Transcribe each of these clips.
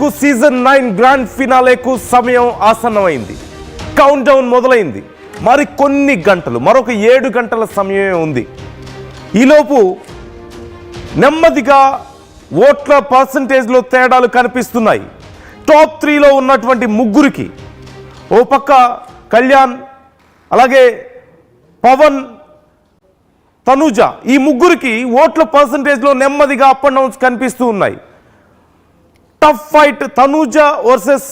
Telugu season 9 grand ఫినాలేకు సమయం ఆసన్నమైంది. Count down మొదలైంది. మరి కొన్ని గంటలు, మరొక 7 గంటల సమయమే ఉంది. ఈలోపు నెమ్మదిగా ఓట్ల పర్సంటేజ్లో తేడాలు కనిపిస్తున్నాయి. టాప్ 3లో ఉన్నటువంటి ముగ్గురికి, ఓ పక్క కళ్యాణ్, అలాగే పవన్, తనుజ, ఈ ముగ్గురికి ఓట్ల పర్సంటేజ్లో నెమ్మదిగా అప్ అండ్ డౌన్స్ కనిపిస్తూ ఉన్నాయి. Tough fight Tanuja versus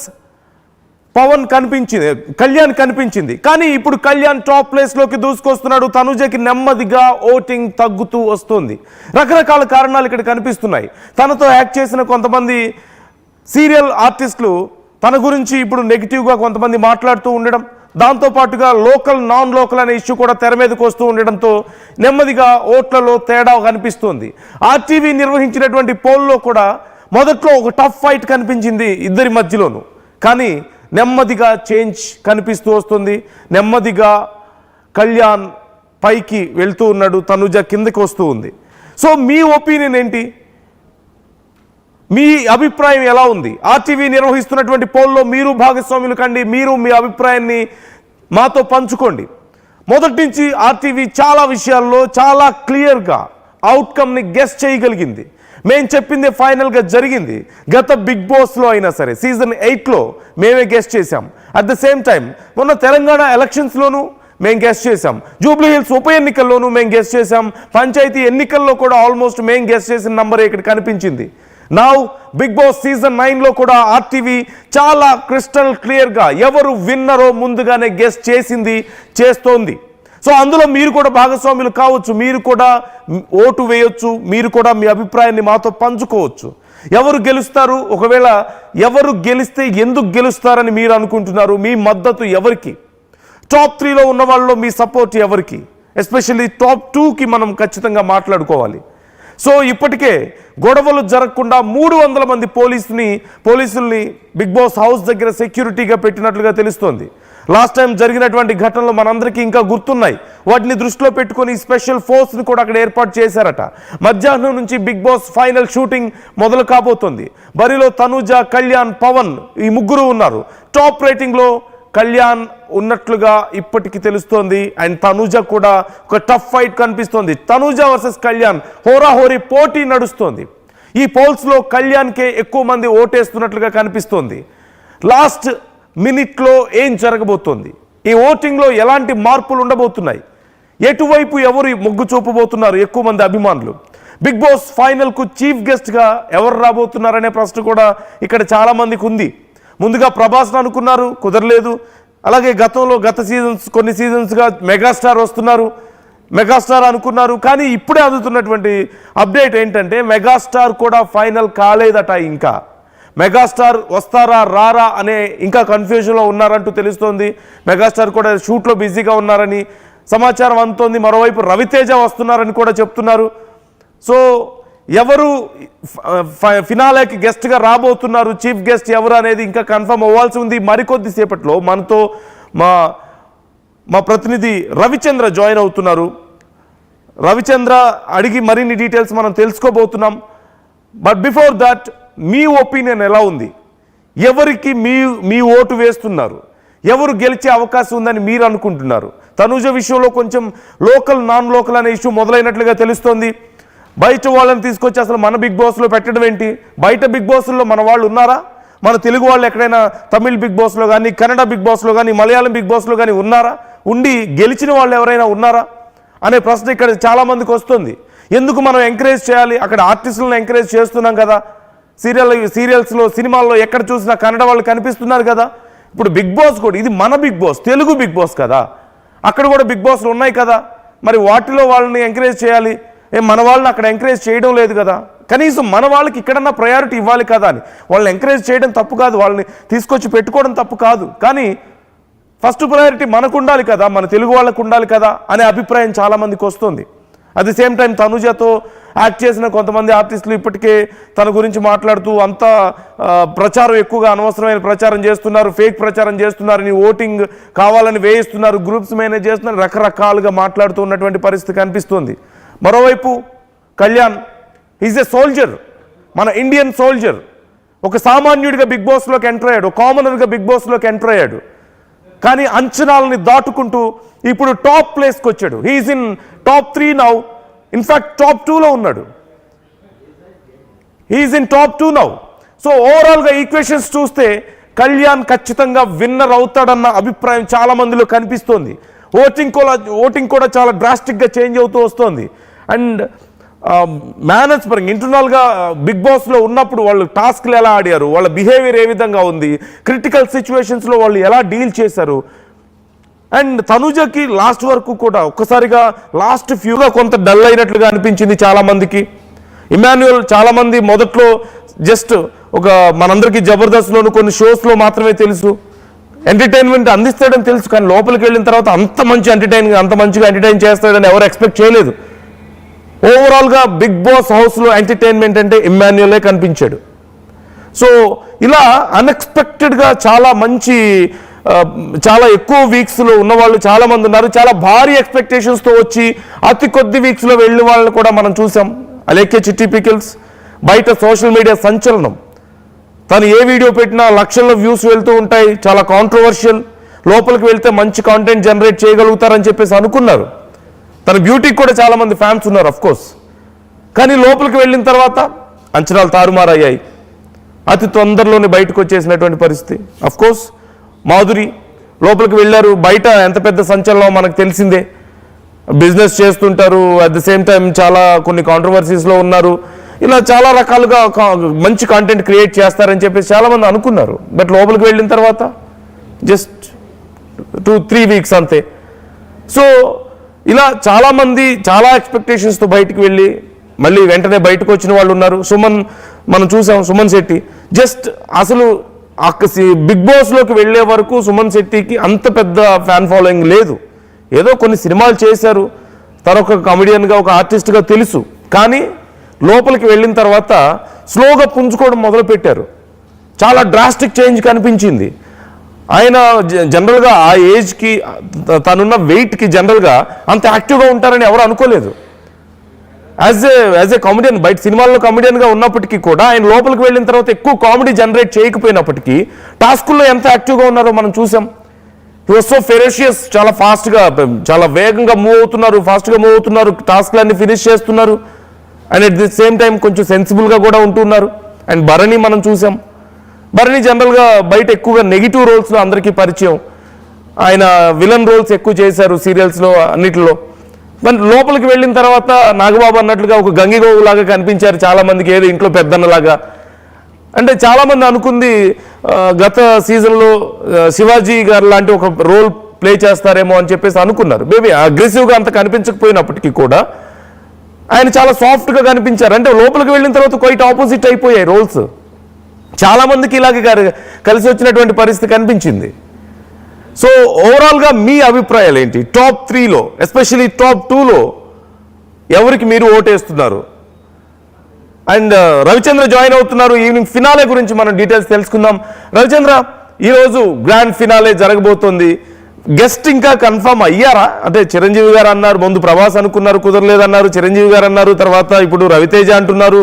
Pavan కనిపించింది, కళ్యాణ్ కనిపించింది. కానీ ఇప్పుడు కళ్యాణ్ టాప్ ప్లేస్లోకి దూసుకొస్తున్నాడు. తనుజకి నెమ్మదిగా ఓటింగ్ తగ్గుతూ వస్తుంది. రకరకాల కారణాలు ఇక్కడ కనిపిస్తున్నాయి. తనతో యాక్ట్ చేసిన కొంతమంది సీరియల్ ఆర్టిస్టులు తన గురించి ఇప్పుడు నెగిటివ్గా కొంతమంది మాట్లాడుతూ ఉండడం, దాంతోపాటుగా లోకల్ నాన్ లోకల్ అనే ఇష్యూ కూడా తెర మీదకి వస్తూ ఉండడంతో నెమ్మదిగా ఓట్లలో తేడా కనిపిస్తుంది. ఆర్టీవీ నిర్వహించినటువంటి పోల్లో కూడా మొదట్లో ఒక టఫ్ ఫైట్ కనిపించింది ఇద్దరి మధ్యలోనూ. కానీ నెమ్మదిగా చేంజ్ కనిపిస్తూ వస్తుంది. నెమ్మదిగా కళ్యాణ్ పైకి వెళ్తూ ఉన్నాడు, తనుజ కిందకి వస్తూ ఉంది. సో మీ ఒపీనియన్ ఏంటి? మీ అభిప్రాయం ఎలా ఉంది? ఆర్టీవీ నిర్వహిస్తున్నటువంటి పోల్లో మీరు భాగస్వాములు కండి. మీరు మీ అభిప్రాయాన్ని మాతో పంచుకోండి. మొదటి నుంచి ఆర్టీవీ చాలా విషయాల్లో చాలా క్లియర్గా అవుట్కమ్ని గెస్ చేయగలిగింది. మేము చెప్పింది ఫైనల్గా జరిగింది. గత బిగ్ బాస్లో అయినా సరే సీజన్ 8లో మేమే గెస్ట్ చేశాం. అట్ ద సేమ్ టైం మొన్న తెలంగాణ ఎలక్షన్స్లోనూ మేము గెస్ట్ చేశాం. జూబ్లీ హిల్స్ ఉప ఎన్నికల్లోనూ మేము గెస్ట్ చేశాం. పంచాయతీ ఎన్నికల్లో కూడా ఆల్మోస్ట్ మేము గెస్ట్ చేసిన నంబరే ఇక్కడ కనిపించింది. నౌ బిగ్ బాస్ సీజన్ 9లో కూడా ఆర్టీవీ చాలా క్రిస్టల్ క్లియర్గా ఎవరు విన్నరో ముందుగానే గెస్ట్ చేసింది, చేస్తోంది. సో అందులో మీరు కూడా భాగస్వాములు కావచ్చు, మీరు కూడా ఓటు వేయొచ్చు, మీరు కూడా మీ అభిప్రాయాన్ని మాతో పంచుకోవచ్చు. ఎవరు గెలుస్తారు, ఒకవేళ ఎవరు గెలిస్తే ఎందుకు గెలుస్తారని మీరు అనుకుంటున్నారు? మీ మద్దతు ఎవరికి? టాప్ 3లో ఉన్న వాళ్ళలో మీ సపోర్ట్ ఎవరికి? ఎస్పెషల్లీ టాప్ 2కి మనం ఖచ్చితంగా మాట్లాడుకోవాలి. సో ఇప్పటికే గొడవలు జరగకుండా 300 మంది పోలీసుల్ని బిగ్ బాస్ హౌస్ దగ్గర సెక్యూరిటీగా పెట్టినట్లుగా తెలుస్తోంది. లాస్ట్ టైం జరిగినటువంటి ఘటనలు మనందరికీ ఇంకా గుర్తున్నాయి. వాటిని దృష్టిలో పెట్టుకొని స్పెషల్ ఫోర్స్ని కూడా అక్కడ ఏర్పాటు చేశారట. మధ్యాహ్నం నుంచి బిగ్ బాస్ ఫైనల్ షూటింగ్ మొదలు కాబోతోంది. బరిలో తనుజ, కళ్యాణ్, పవన్ ఈ ముగ్గురు ఉన్నారు. టాప్ రేటింగ్లో కళ్యాణ్ ఉన్నట్లుగా ఇప్పటికి తెలుస్తోంది. అండ్ తనుజ కూడా ఒక టఫ్ ఫైట్ కనిపిస్తోంది. తనుజ వర్సెస్ కళ్యాణ్ హోరాహోరీ పోటీ నడుస్తోంది. ఈ పోల్స్లో కళ్యాణ్కే ఎక్కువ మంది ఓటేస్తున్నట్లుగా కనిపిస్తోంది. లాస్ట్ మినిట్లో ఏం జరగబోతోంది? ఈ ఓటింగ్లో ఎలాంటి మార్పులు ఉండబోతున్నాయి? ఎటువైపు ఎవరు మొగ్గు చూపబోతున్నారు ఎక్కువ మంది అభిమానులు? బిగ్ బాస్ ఫైనల్కు చీఫ్ గెస్ట్గా ఎవరు రాబోతున్నారనే ప్రశ్న కూడా ఇక్కడ చాలామందికి ఉంది. ముందుగా ప్రభాస్ను అనుకున్నారు, కుదరలేదు. అలాగే గత కొన్ని సీజన్స్గా మెగాస్టార్ వస్తున్నారు, మెగాస్టార్ అనుకున్నారు. కానీ ఇప్పుడే అందుతున్నటువంటి అప్డేట్ ఏంటంటే మెగాస్టార్ కూడా ఫైనల్ కాలేదట. ఇంకా మెగాస్టార్ వస్తారా రారా అనే ఇంకా కన్ఫ్యూజన్లో ఉన్నారంటూ తెలుస్తోంది. మెగాస్టార్ కూడా షూట్లో బిజీగా ఉన్నారని సమాచారం అందుతోంది. మరోవైపు రవితేజ వస్తున్నారని కూడా చెప్తున్నారు. సో ఎవరు ఫినాలేకి గెస్ట్గా రాబోతున్నారు, చీఫ్ గెస్ట్ ఎవరు అనేది ఇంకా కన్ఫర్మ్ అవ్వాల్సి ఉంది. మరికొద్ది సేపట్లో మనతో మా ప్రతినిధి రవిచంద్ర జాయిన్ అవుతున్నారు. రవిచంద్ర అడిగి మరిన్ని డీటెయిల్స్ మనం తెలుసుకోబోతున్నాం. But before that me opinion ఎలా ఉంది? ఎవరికి మీ ఓటు వేస్తున్నారు? ఎవరు గెలిచే అవకాశం ఉందని మీరు అనుకుంటున్నారు? తనుజ విషయంలో కొంచెం లోకల్ నాన్ లోకల్ అనే ఇష్యూ మొదలైనట్లుగా తెలుస్తోంది. బయట వాళ్ళని తీసుకొచ్చి అసలు మన బిగ్ బాస్లో పెట్టడం ఏంటి? బయట బిగ్ బాస్లో మన వాళ్ళు ఉన్నారా? మన తెలుగు వాళ్ళు ఎక్కడైనా తమిళ్ బిగ్ బాస్లో కానీ, కన్నడ బిగ్ బాస్లో కానీ, మలయాళం బిగ్ బాస్లో కానీ ఉన్నారా? ఉండి గెలిచిన వాళ్ళు ఎవరైనా ఉన్నారా అనే ప్రశ్న ఇక్కడ చాలామందికి వస్తుంది. ఎందుకు మనం ఎంకరేజ్ చేయాలి? అక్కడ ఆర్టిస్టులను ఎంకరేజ్ చేస్తున్నాం కదా. సీరియల్స్లో సినిమాల్లో ఎక్కడ చూసినా కన్నడ వాళ్ళు కనిపిస్తున్నారు కదా. ఇప్పుడు బిగ్ బాస్ కూడా ఇది మన Bigg Boss, Telugu Bigg Boss కదా. అక్కడ కూడా బిగ్ బాస్లు ఉన్నాయి కదా. మరి వాటిలో వాళ్ళని ఎంకరేజ్ చేయాలి. మన వాళ్ళని అక్కడ ఎంకరేజ్ చేయడం లేదు కదా. కనీసం మన వాళ్ళకి ఇక్కడన్నా ప్రయారిటీ ఇవ్వాలి కదా అని వాళ్ళని ఎంకరేజ్ చేయడం తప్పు కాదు, వాళ్ళని తీసుకొచ్చి పెట్టుకోవడం తప్పు కాదు. కానీ ఫస్ట్ ప్రయారిటీ మనకు ఉండాలి కదా, మన తెలుగు వాళ్ళకు ఉండాలి కదా అనే అభిప్రాయం చాలామందికి వస్తుంది. అట్ ది సేమ్ టైం తనుజతో యాక్ట్ చేసిన కొంతమంది ఆర్టిస్టులు ఇప్పటికే తన గురించి మాట్లాడుతూ అంతా ప్రచారం ఎక్కువగా అనవసరమైన ప్రచారం చేస్తున్నారు, ఫేక్ ప్రచారం చేస్తున్నారని, ఓటింగ్ కావాలని వేయిస్తున్నారు, గ్రూప్స్ మేనేజ్ చేస్తున్నారు, రకరకాలుగా మాట్లాడుతూ ఉన్నటువంటి పరిస్థితి కనిపిస్తుంది. మరోవైపు కళ్యాణ్ ఈజ్ ఎ సోల్జర్, మన ఇండియన్ సోల్జర్. ఒక సామాన్యుడిగా బిగ్ బాస్లోకి ఎంటర్ అయ్యాడు, కామనర్గా బిగ్ బాస్లోకి ఎంటర్ అయ్యాడు. కానీ అంచనాలని దాటుకుంటూ ఇప్పుడు టాప్ ప్లేస్కి వచ్చాడు. He's in top 3 now. In fact top 2లో ఉన్నాడు. He's in top 2 now. So ఓవరాల్గా ఈక్వేషన్స్ చూస్తే కళ్యాణ్ ఖచ్చితంగా విన్నర్ అవుతాడన్న అభిప్రాయం చాలా మందిలో కనిపిస్తోంది. ఓటింగ్ కూడా చాలా డ్రాస్టిక్గా చేంజ్ అవుతూ వస్తుంది. అండ్ మేనేజ్ పరంగా ఇంటర్నల్గా బిగ్ బాస్లో ఉన్నప్పుడు వాళ్ళు టాస్క్లు ఎలా ఆడారు, వాళ్ళ బిహేవియర్ ఏ విధంగా ఉంది, క్రిటికల్ సిచ్యువేషన్స్లో వాళ్ళు ఎలా డీల్ చేశారు. అండ్ తనుజకి లాస్ట్ వరకు కూడా ఒక్కసారిగా లాస్ట్ ఫ్యూగా కొంత డల్ అయినట్లుగా అనిపించింది చాలామందికి. ఇమాన్యుయల్ చాలామంది మొదట్లో జస్ట్ ఒక మనందరికీ జబర్దస్త్లోను కొన్ని షోస్లో మాత్రమే తెలుసు, ఎంటర్టైన్మెంట్ అందిస్తాడని తెలుసు. కానీ లోపలికి వెళ్ళిన తర్వాత అంత మంచిగా ఎంటర్టైన్ చేస్తాడని ఎవరు ఎక్స్పెక్ట్ చేయలేదు. ఓవరాల్గా బిగ్ బాస్ హౌస్లో ఎంటర్టైన్మెంట్ అంటే ఇమాన్యుయలే కనిపించాడు. సో ఇలా అన్ఎక్స్పెక్టెడ్గా చాలా ఎక్కువ వీక్స్లో ఉన్నవాళ్ళు చాలామంది ఉన్నారు. చాలా భారీ ఎక్స్పెక్టేషన్స్తో వచ్చి అతి కొద్ది వీక్స్లో వెళ్ళిన వాళ్ళని కూడా మనం చూసాం. అలేఖ్య చిట్టి పికిల్స్ బయట సోషల్ మీడియా సంచలనం. తను ఏ వీడియో పెట్టినా లక్షల్లో వ్యూస్ వెళ్తూ ఉంటాయి, చాలా కాంట్రవర్షియల్. లోపలికి వెళ్తే మంచి కాంటెంట్ జనరేట్ చేయగలుగుతారని చెప్పేసి అనుకున్నారు. తన బ్యూటీకి కూడా చాలామంది ఫ్యాన్స్ ఉన్నారు అఫ్కోర్స్. కానీ లోపలికి వెళ్ళిన తర్వాత అంచనాలు తారుమారయ్యాయి. అతి తొందరలోనే బయటకు వచ్చేసినటువంటి పరిస్థితి. అఫ్కోర్స్ మాధురి లోపలికి వెళ్ళారు. బయట ఎంత పెద్ద సంచలనం మనకు తెలిసిందే. బిజినెస్ చేస్తుంటారు, అట్ ద సేమ్ టైం చాలా కొన్ని కాంట్రవర్సీస్లో ఉన్నారు. ఇలా చాలా రకాలుగా మంచి కాంటెంట్ క్రియేట్ చేస్తారని చెప్పేసి చాలామంది అనుకున్నారు. బట్ లోపలికి వెళ్ళిన తర్వాత జస్ట్ 2-3 వీక్స్ అంతే. సో ఇలా చాలామంది చాలా ఎక్స్పెక్టేషన్స్తో బయటికి వెళ్ళి మళ్ళీ వెంటనే బయటకు వచ్చిన వాళ్ళు ఉన్నారు. మనం చూసాం సుమన్ శెట్టి జస్ట్ అసలు బిగ్ బాస్లోకి వెళ్ళే వరకు సుమన్ శెట్టికి అంత పెద్ద ఫ్యాన్ ఫాలోయింగ్ లేదు. ఏదో కొన్ని సినిమాలు చేశారు, తను ఒక కమెడియన్గా ఒక ఆర్టిస్ట్గా తెలుసు. కానీ లోపలికి వెళ్ళిన తర్వాత స్లోగా పుంజుకోవడం మొదలుపెట్టారు. చాలా డ్రాస్టిక్ చేంజ్ కనిపించింది. ఆయన జనరల్గా ఆ ఏజ్కి తనున్న వెయిట్కి జనరల్గా అంత యాక్టివ్గా ఉంటారని ఎవరు అనుకోలేదు. యాజ్ ఏ కామెడియన్ బయట సినిమాల్లో కామెడియన్గా ఉన్నప్పటికీ కూడా ఆయన లోపలికి వెళ్ళిన తర్వాత ఎక్కువ కామెడీ జనరేట్ చేయకపోయినప్పటికీ టాస్కుల్లో ఎంత యాక్టివ్గా ఉన్నారో మనం చూసాం. హి వాజ్ సో ఫెరోషియస్. చాలా ఫాస్ట్గా చాలా వేగంగా మూవ్ అవుతున్నారు, టాస్క్లన్నీ ఫినిష్ చేస్తున్నారు. And at the same time కొంచెం సెన్సిబుల్గా కూడా ఉంటున్నారు. అండ్ భరణి మనం చూసాం. భరణి జనరల్గా బయట ఎక్కువగా నెగిటివ్ రోల్స్లో అందరికీ పరిచయం. ఆయన విలన్ రోల్స్ ఎక్కువ చేశారు సీరియల్స్లో అన్నిటిలో. మరి లోపలికి వెళ్ళిన తర్వాత నాగబాబు అన్నట్లుగా ఒక గంగిగోవులాగా కనిపించారు చాలామందికి, ఏదో ఇంట్లో పెద్దన్నలాగా. అంటే చాలామంది అనుకుంది గత సీజన్లో శివాజీ గారు లాంటి ఒక రోల్ ప్లే చేస్తారేమో అని చెప్పేసి అనుకున్నారు. మేబీ అగ్రెసివ్గా అంత కనిపించకపోయినప్పటికీ కూడా ఆయన చాలా సాఫ్ట్గా కనిపించారు. అంటే లోపలికి వెళ్ళిన తర్వాత క్వైట్ ఆపోజిట్ అయిపోయాయి రోల్స్. చాలామందికి ఇలాగే కలిసి వచ్చినటువంటి పరిస్థితి కనిపించింది. సో ఓవరాల్గా మీ అభిప్రాయాలు ఏంటి? టాప్ 3లో ఎస్పెషలీ టాప్ 2లో ఎవరికి మీరు ఓటేస్తున్నారు? అండ్ రవిచంద్ర జాయిన్ అవుతున్నారు. ఈవినింగ్ ఫినాలే గురించి మనం డీటెయిల్స్ తెలుసుకుందాం. రవిచంద్ర, ఈరోజు గ్రాండ్ ఫినాలే జరగబోతోంది. గెస్ట్ ఇంకా కన్ఫర్మ్ అయ్యారా? అంటే చిరంజీవి గారు అన్నారు, ముందు ప్రభాస్ అనుకున్నారు, కుదరలేదన్నారు. చిరంజీవి గారు అన్నారు, తర్వాత ఇప్పుడు రవితేజ అంటున్నారు.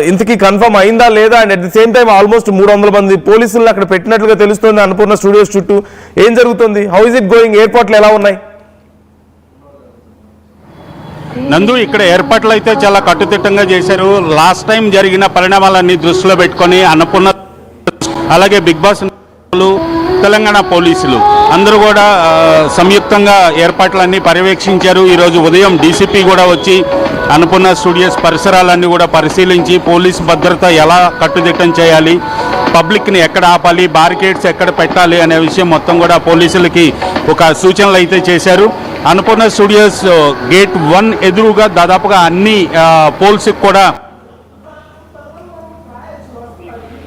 ఇంతకీ కన్ఫర్మ్ అయిందా లేదా? And at the same time almost 300 మంది పోలీసులను అక్కడ పెట్టినట్లుగా తెలుస్తుంది అన్నపూర్ణ స్టూడియోస్ చుట్టూ. ఏం జరుగుతుంది? How is it going? ఎయిర్పోర్ట్లు ఎలా ఉన్నాయి? నందు, ఇక్కడ ఏర్పాట్లు అయితే చాలా కట్టుదిట్టంగా చేశారు. లాస్ట్ టైం జరిగిన పరిణామాలన్నీ దృష్టిలో పెట్టుకొని అన్నపూర్ణ అలాగే బిగ్ బాస్ తెలంగాణ పోలీసులు అందరూ కూడా సంయుక్తంగా ఏర్పాట్లన్నీ పర్యవేక్షించారు. ఈరోజు ఉదయం డీసీపీ కూడా వచ్చి అన్నపూర్ణ స్టూడియోస్ పరిసరాలన్నీ కూడా పరిశీలించి పోలీసు భద్రత ఎలా కట్టుదిట్టం చేయాలి, పబ్లిక్ని ఎక్కడ ఆపాలి, బారికేడ్స్ ఎక్కడ పెట్టాలి అనే విషయం మొత్తం కూడా పోలీసులకి ఒక సూచనలు అయితే చేశారు. అన్నపూర్ణ స్టూడియోస్ గేట్ 1 ఎదురుగా దాదాపుగా అన్ని పోల్స్కి కూడా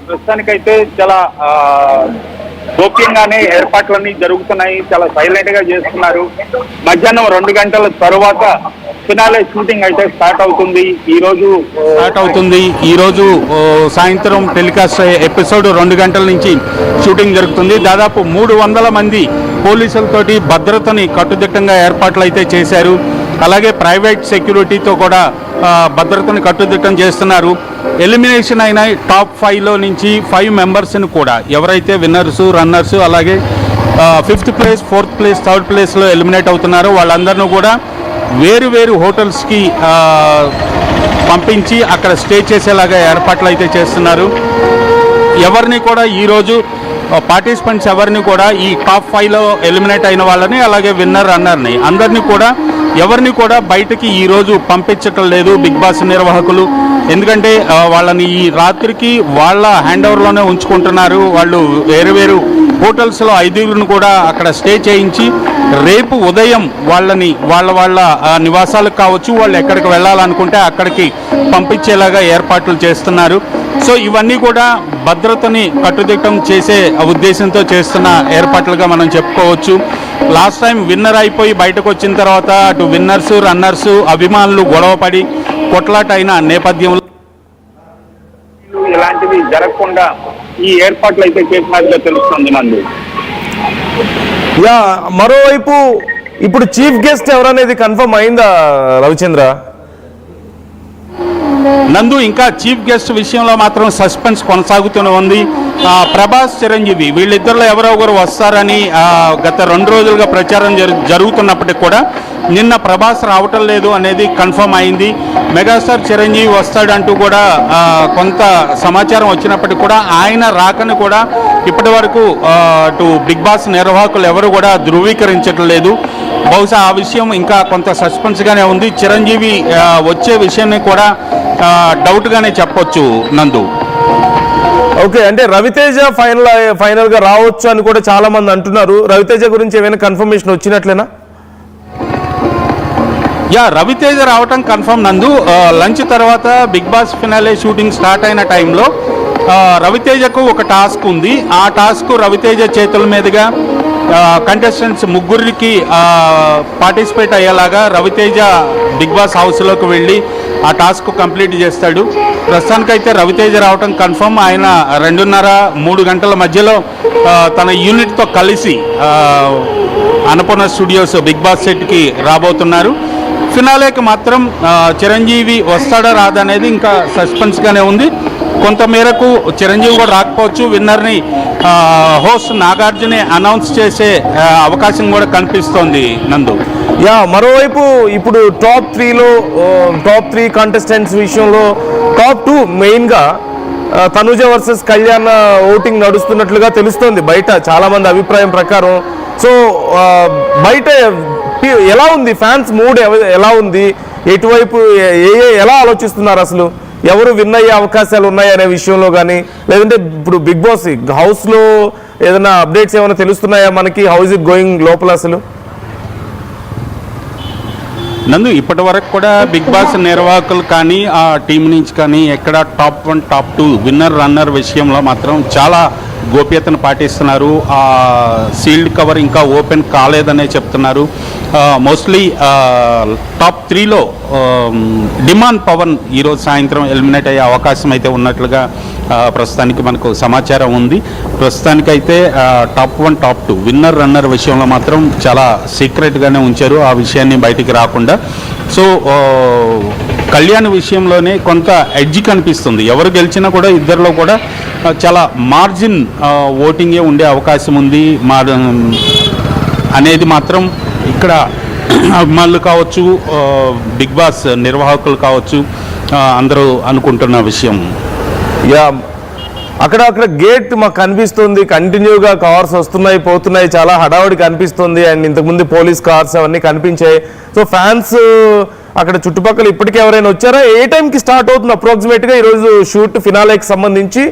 ప్రస్తుతానికైతే చాలా గోప్యంగానే ఏర్పాట్లన్నీ జరుగుతున్నాయి. చాలా సైలెంట్ గా చేస్తున్నారు. మధ్యాహ్నం 2 గంటల తరువాత ఫినాలే షూటింగ్ అయితే స్టార్ట్ అవుతుంది. ఈ రోజు సాయంత్రం టెలికాస్ట్ ఎపిసోడ్ 2 గంటల నుంచి షూటింగ్ జరుగుతుంది. దాదాపు 300 మంది పోలీసులతోటి భద్రతని కట్టుదిట్టంగా ఏర్పాట్లు అయితే చేశారు. అలాగే ప్రైవేట్ సెక్యూరిటీతో కూడా భద్రతని కట్టుదిట్టం చేస్తున్నారు. ఎలిమినేషన్ అయిన టాప్ 5లో నుంచి 5 మెంబర్స్ని కూడా ఎవరైతే విన్నర్సు రన్నర్సు అలాగే 5th place 4th place 3rd ప్లేస్లో ఎలిమినేట్ అవుతున్నారో వాళ్ళందరినీ కూడా వేరు వేరు హోటల్స్కి పంపించి అక్కడ స్టే చేసేలాగా ఏర్పాట్లు అయితే చేస్తున్నారు. ఎవరిని కూడా ఈరోజు పార్టిసిపెంట్స్ ఎవరిని కూడా ఈ టాప్ 5లో ఎలిమినేట్ అయిన వాళ్ళని అలాగే విన్నర్ రన్నర్ని అందరినీ కూడా ఎవరిని కూడా బయటకి ఈరోజు పంపించటం లేదు బిగ్ బాస్ నిర్వాహకులు. ఎందుకంటే వాళ్ళని ఈ రాత్రికి వాళ్ళ హ్యాండ్ ఓవర్లోనే ఉంచుకుంటున్నారు. వాళ్ళు వేరు వేరు హోటల్స్లో 5 కూడా అక్కడ స్టే చేయించి రేపు ఉదయం వాళ్ళని వాళ్ళ నివాసాలకు కావచ్చు వాళ్ళు ఎక్కడికి వెళ్ళాలనుకుంటే అక్కడికి పంపించేలాగా ఏర్పాట్లు చేస్తున్నారు. సో ఇవన్నీ కూడా భద్రతని కట్టుదిట్టం చేసే ఉద్దేశంతో చేస్తున్న ఏర్పాట్లుగా మనం చెప్పుకోవచ్చు. లాస్ట్ టైం విన్నర్ అయిపోయి బయటకు వచ్చిన తర్వాత అటు విన్నర్సు రన్నర్సు అభిమానులు గొడవపడి కొట్లాట అయిన నేపథ్యంలో ఇలాంటివి జరగకుండా ఈ ఏర్పాట్లు అయితే చేసినట్టుగా తెలుస్తుంది నందు. మరోవైపు ఇప్పుడు చీఫ్ గెస్ట్ ఎవరనేది కన్ఫర్మ్ అయిందా రవిచంద్ర? నందు ఇంకా చీఫ్ గెస్ట్ విషయంలో మాత్రం సస్పెన్స్ కొనసాగుతూనే ఉంది. ప్రభాస్ చిరంజీవి వీళ్ళిద్దరిలో ఎవరో ఒకరు వస్తారని గత 2 రోజులుగా ప్రచారం జరుగుతున్నప్పటికీ కూడా నిన్న ప్రభాస్ రావటం లేదు అనేది కన్ఫర్మ్ అయింది. మెగాస్టార్ చిరంజీవి వస్తాడంటూ కూడా కొంత సమాచారం వచ్చినప్పటికీ కూడా ఆయన రాకని కూడా ఇప్పటి వరకు అటు బిగ్ బాస్ నిర్వాహకులు ఎవరు కూడా ధృవీకరించడం లేదు. బహుశా ఆ విషయం ఇంకా కొంత సస్పెన్స్గానే ఉంది. చిరంజీవి వచ్చే విషయాన్ని కూడా డౌట్గానే చెప్పొచ్చు నందు. ఓకే, అంటే రవితేజ ఫైనల్గా రావచ్చు అని కూడా చాలా మంది అంటున్నారు. రవితేజ గురించి ఏమైనా కన్ఫర్మేషన్ వచ్చినట్లేనా? రవితేజ రావటం కన్ఫర్మ్ నందు. లంచ్ తర్వాత Bigg Boss finale shooting start అయిన టైంలో రవితేజకు ఒక టాస్క్ ఉంది. ఆ టాస్క్ రవితేజ చేతుల మీదుగా కంటెస్టెంట్స్ 3కి పార్టిసిపేట్ అయ్యేలాగా రవితేజ బిగ్ బాస్ హౌస్లోకి వెళ్ళి ఆ టాస్క్ కంప్లీట్ చేస్తాడు. ప్రస్తుతానికైతే రవితేజ రావటం కన్ఫర్మ్. ఆయన 2:30-3 గంటల మధ్యలో తన యూనిట్తో కలిసి అన్నపూర్ణ స్టూడియోస్ బిగ్ బాస్ సెట్కి రాబోతున్నారు. ఫినాలేకి మాత్రం చిరంజీవి వస్తాడా రాదా అనేది ఇంకా సస్పెన్స్గానే ఉంది. కొంతమేరకు చిరంజీవి కూడా రాకపోవచ్చు. విన్నర్ని హోస్ట్ నాగార్జునే అనౌన్స్ చేసే అవకాశం కూడా కనిపిస్తోంది నందు. మరోవైపు ఇప్పుడు టాప్ 3 కంటెస్టెంట్స్ విషయంలో టాప్ 2 మెయిన్గా తనుజ వర్సెస్ కళ్యాణ్ ఓటింగ్ నడుస్తున్నట్లుగా తెలుస్తోంది బయట చాలా మంది అభిప్రాయం ప్రకారం. సో బయట ఎలా ఉంది ఫ్యాన్స్ మూడ్ ఎలా ఉంది? ఎటువైపు ఎలా ఆలోచిస్తున్నారు? అసలు ఎవరు విన్ అయ్యే అవకాశాలు ఉన్నాయి అనే విషయంలో కానీ, లేదంటే ఇప్పుడు బిగ్ బాస్ హౌస్లో ఏదైనా అప్డేట్స్ ఏమైనా తెలుస్తున్నాయా మనకి? హౌ ఇస్ ఇట్ గోయింగ్ లోపల అసలు? నందు ఇప్పటి వరకు కూడా బిగ్ బాస్ నిర్వాహకులు కానీ ఆ టీం నుంచి కానీ ఎక్కడ టాప్ 1 టాప్ 2 విన్నర్ రన్నర్ విషయంలో మాత్రం చాలా గోప్యతను పాటిస్తున్నారు. ఆ సీల్డ్ కవర్ ఇంకా ఓపెన్ కాలేదనే చెప్తున్నారు. మోస్ట్లీ టాప్ 3లో డిమాండ్ పవన్ ఈరోజు సాయంత్రం ఎలిమినేట్ అయ్యే అవకాశం అయితే ఉన్నట్లుగా ప్రస్తుతానికి మనకు సమాచారం ఉంది. ప్రస్తుతానికైతే టాప్ 1 టాప్ 2 విన్నర్ రన్నర్ విషయంలో మాత్రం చాలా సీక్రెట్గానే ఉంచారు ఆ విషయాన్ని బయటికి రాకుండా. సో కళ్యాణ్ విషయంలోనే కొంత ఎడ్జ్ కనిపిస్తుంది. ఎవరు గెలిచినా కూడా ఇద్దరిలో కూడా చాలా మార్జిన్ ఓటింగే ఉండే అవకాశం ఉంది అనేది మాత్రం ఇక్కడ అభిమానులు కావచ్చు బిగ్ బాస్ నిర్వాహకులు కావచ్చు అందరూ అనుకుంటున్న విషయం. అక్కడ గేట్ మాకు కనిపిస్తుంది, కంటిన్యూగా కార్స్ వస్తున్నాయి పోతున్నాయి, చాలా హడావుడి కనిపిస్తుంది. అండ్ ఇంతకుముందు పోలీస్ కార్స్ అవన్నీ కనిపించాయి. సో ఫ్యాన్స్ అక్కడ చుట్టుపక్కల ఇప్పటికే ఎవరైనా వచ్చారా? ఏ టైంకి స్టార్ట్ అవుతుంది అప్రాక్సిమేట్గా ఈరోజు షూట్ ఫినాలేకి సంబంధించి?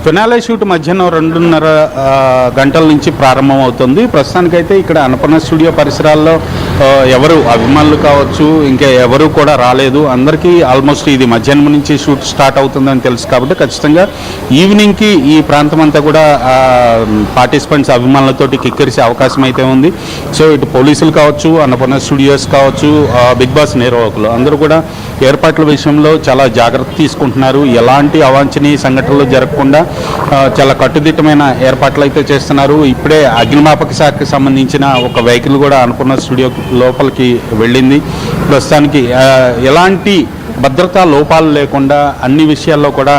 ఫినాలే షూట్ మధ్యాహ్నం 2:30 గంటల నుంచి ప్రారంభం అవుతుంది. ప్రస్తుతానికైతే ఇక్కడ అన్నపూర్ణ స్టూడియో పరిసరాల్లో ఎవరు అభిమానులు కావచ్చు ఇంకా ఎవరు కూడా రాలేదు. అందరికీ ఆల్మోస్ట్ ఇది మధ్యాహ్నం నుంచి షూట్ స్టార్ట్ అవుతుందని తెలుసు కాబట్టి ఖచ్చితంగా ఈవినింగ్కి ఈ ప్రాంతం అంతా కూడా పార్టిసిపెంట్స్ అభిమానులతోటి కిక్కిరిసే అవకాశం అయితే ఉంది. సో ఇటు పోలీసులు కావచ్చు అన్నపూర్ణ స్టూడియోస్ కావచ్చు బిగ్ బాస్ నిర్వాహకులు అందరూ కూడా ఏర్పాట్ల విషయంలో చాలా జాగ్రత్త తీసుకుంటున్నారు. ఎలాంటి అవాంఛనీయ సంఘటనలు జరగకుండా చాలా కట్టుదిట్టమైన ఏర్పాట్లు అయితే చేస్తున్నారు. ఇప్పుడే అగ్నిమాపక శాఖకి సంబంధించిన ఒక వెహికల్ కూడా అన్నపూర్ణ స్టూడియో లోపలికి వెళ్ళింది. ప్రస్తుతానికి ఎలాంటి భద్రతా లోపాలు లేకుండా అన్ని విషయాల్లో కూడా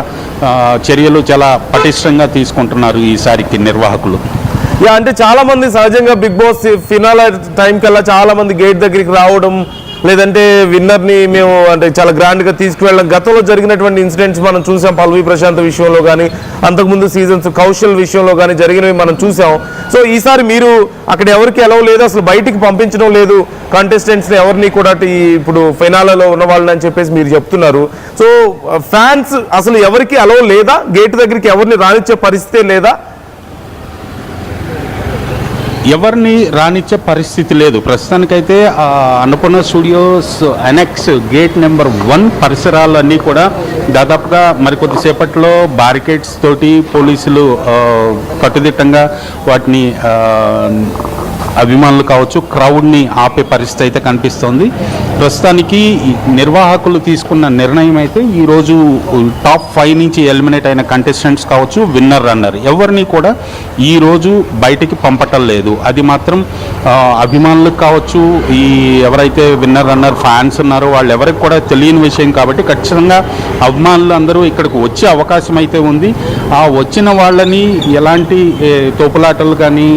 చర్యలు చాలా పటిష్టంగా తీసుకుంటున్నారు ఈసారికి నిర్వాహకులు. అంటే చాలా మంది సహజంగా బిగ్ బాస్ ఫినాల టైం కల్లా చాలా మంది గేట్ దగ్గరికి రావడం, లేదంటే విన్నర్ని మేము అంటే చాలా గ్రాండ్గా తీసుకువెళ్ళడం, గతంలో జరిగినటువంటి ఇన్సిడెంట్స్ మనం చూసాం. పల్వి ప్రశాంత్ విషయంలో కానీ, అంతకుముందు సీజన్స్ కౌశల్ విషయంలో కానీ జరిగినవి మనం చూసాం. సో ఈసారి మీరు అక్కడ ఎవరికి ఎలవ్ లేదు, అసలు బయటికి పంపించడం లేదు కంటెస్టెంట్స్ని ఎవరిని కూడా ఇప్పుడు ఫైనాలలో ఉన్న వాళ్ళని అని చెప్పేసి మీరు చెప్తున్నారు. సో ఫ్యాన్స్ అసలు ఎవరికి అలవ్ లేదా, గేట్ దగ్గరికి ఎవరిని రానిచ్చే పరిస్థితే లేదా? ఎవరిని రానిచ్చే పరిస్థితి లేదు ప్రస్తుతానికైతే. Annapurna studios annexe gate number 1 పరిసరాలన్నీ కూడా దాదాపుగా మరికొద్దిసేపట్లో బ్యారికేడ్స్ తోటి పోలీసులు కట్టుదిట్టంగా వాటిని అభిమానులు కావచ్చు క్రౌడ్ని ఆపే పరిస్థితి అయితే కనిపిస్తోంది. ప్రస్తుతానికి నిర్వాహకులు తీసుకున్న నిర్ణయం అయితే ఈరోజు టాప్ 5 నుంచి ఎలిమినేట్ అయిన కంటెస్టెంట్స్ కావచ్చు, విన్నర్ రన్నర్ ఎవరిని కూడా ఈరోజు బయటికి పంపటం లేదు. అది మాత్రం అభిమానులకు కావచ్చు, ఈ ఎవరైతే విన్నర్ రన్నర్ ఫ్యాన్స్ ఉన్నారో వాళ్ళు ఎవరికి కూడా తెలియని విషయం కాబట్టి ఖచ్చితంగా అభిమానులు అందరూ ఇక్కడికి వచ్చే అవకాశం అయితే ఉంది. ఆ వచ్చిన వాళ్ళని ఎలాంటి తోపులాటలు కానీ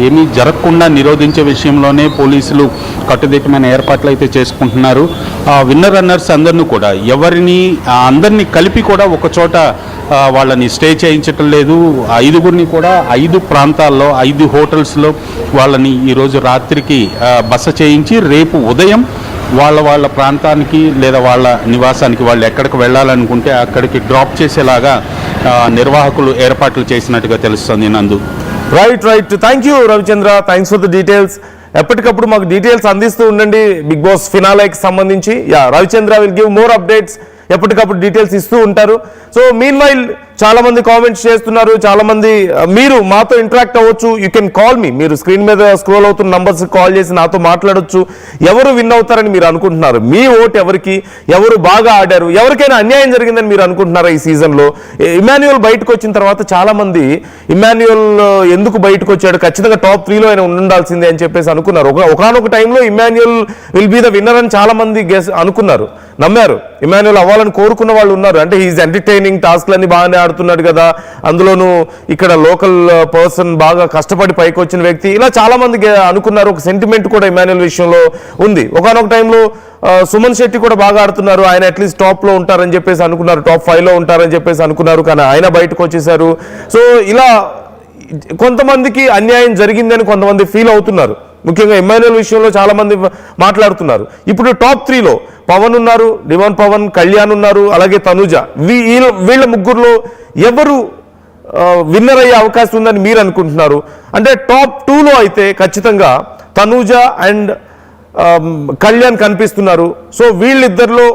ఏమీ జరగకుండా నిరోధించే విషయంలోనే పోలీసులు కట్టుదిట్టమైన ఏర్పాట్లు అయితే చేసుకుంటున్నారు. విన్నర్ రన్నర్స్ అందరినీ కూడా అందరినీ కలిపి కూడా ఒక చోట వాళ్ళని స్టే చేయించటం లేదు. 5గురిని కూడా 5 ప్రాంతాల్లో 5 హోటల్స్లో వాళ్ళని ఈరోజు రాత్రికి బస చేయించి రేపు ఉదయం వాళ్ళ ప్రాంతానికి లేదా వాళ్ళ నివాసానికి వాళ్ళు ఎక్కడికి వెళ్ళాలనుకుంటే అక్కడికి డ్రాప్ చేసేలాగా నిర్వాహకులు ఏర్పాట్లు చేసినట్టుగా తెలుస్తుంది. నందు right. Thank you Ravichandra, thanks for the details. ఎప్పటికప్పుడు మాకు డీటెయిల్స్ అందిస్తూ ఉండండి బిగ్ బాస్ ఫినాలేకి సంబంధించి. Ravichandra will give more updates, ఎప్పటికప్పుడు డీటెయిల్స్ ఇస్తూ ఉంటారు. సో మీన్ వైల్ చాలా మంది కామెంట్స్ చేస్తున్నారు, చాలా మంది మీరు మాతో ఇంటరాక్ట్ అవ్వచ్చు. యూ కెన్ కాల్ మీ, మీరు స్క్రీన్ మీద స్క్రోల్ అవుతున్న నంబర్స్ కాల్ చేసి నాతో మాట్లాడొచ్చు. ఎవరు విన్ అవుతారని మీరు అనుకుంటున్నారు? మీ ఓట్ ఎవరికి? ఎవరు బాగా ఆడారు? ఎవరికైనా అన్యాయం జరిగిందని మీరు అనుకుంటున్నారా ఈ సీజన్లో? ఇమాన్యుయల్ బయటకు వచ్చిన తర్వాత చాలా మంది ఇమాన్యుయల్ ఎందుకు బయటకు వచ్చాడు, ఖచ్చితంగా టాప్ 3లో ఆయన ఉండాల్సిందే అని చెప్పేసి అనుకున్నారు. ఒకనొక టైంలో Emmanuel will be the winner అని చాలా మంది అనుకున్నారు, నమ్మారు. ఇమాన్యుయల్ అవ్వాలని కోరుకున్న వాళ్ళు ఉన్నారు. అంటే హీఈస్ ఎంటర్టైనింగ్, టాస్క్లన్నీ బాగానే ఆడుతున్నాడు కదా, అందులోనూ ఇక్కడ లోకల్ పర్సన్, బాగా కష్టపడి పైకి వచ్చిన వ్యక్తి, ఇలా చాలా మంది అనుకున్నారు. ఒక సెంటిమెంట్ కూడా ఇమాన్యుయల్ విషయంలో ఉంది. ఒకనొక టైంలో సుమన్ శెట్టి కూడా బాగా ఆడుతున్నారు, ఆయన అట్లీస్ట్ టాప్లో ఉంటారని చెప్పేసి అనుకున్నారు, టాప్ 5లో ఉంటారని చెప్పేసి అనుకున్నారు, కానీ ఆయన బయటకు వచ్చేసారు. సో ఇలా కొంతమందికి అన్యాయం జరిగిందని కొంతమంది ఫీల్ అవుతున్నారు. ముఖ్యంగా ఇమాన్యుయల్ విషయంలో చాలా మంది మాట్లాడుతున్నారు. ఇప్పుడు టాప్ 3లో పవన్ ఉన్నారు, డిమాన్ పవన్, కళ్యాణ్ ఉన్నారు, అలాగే తనుజ. వీళ్ళ ముగ్గురులో ఎవరు విన్నర్ అయ్యే అవకాశం ఉందని మీరు అనుకుంటున్నారు? అంటే టాప్ 2లో అయితే ఖచ్చితంగా తనుజ అండ్ కళ్యాణ్ కనిపిస్తున్నారు. సో వీళ్ళిద్దరిలో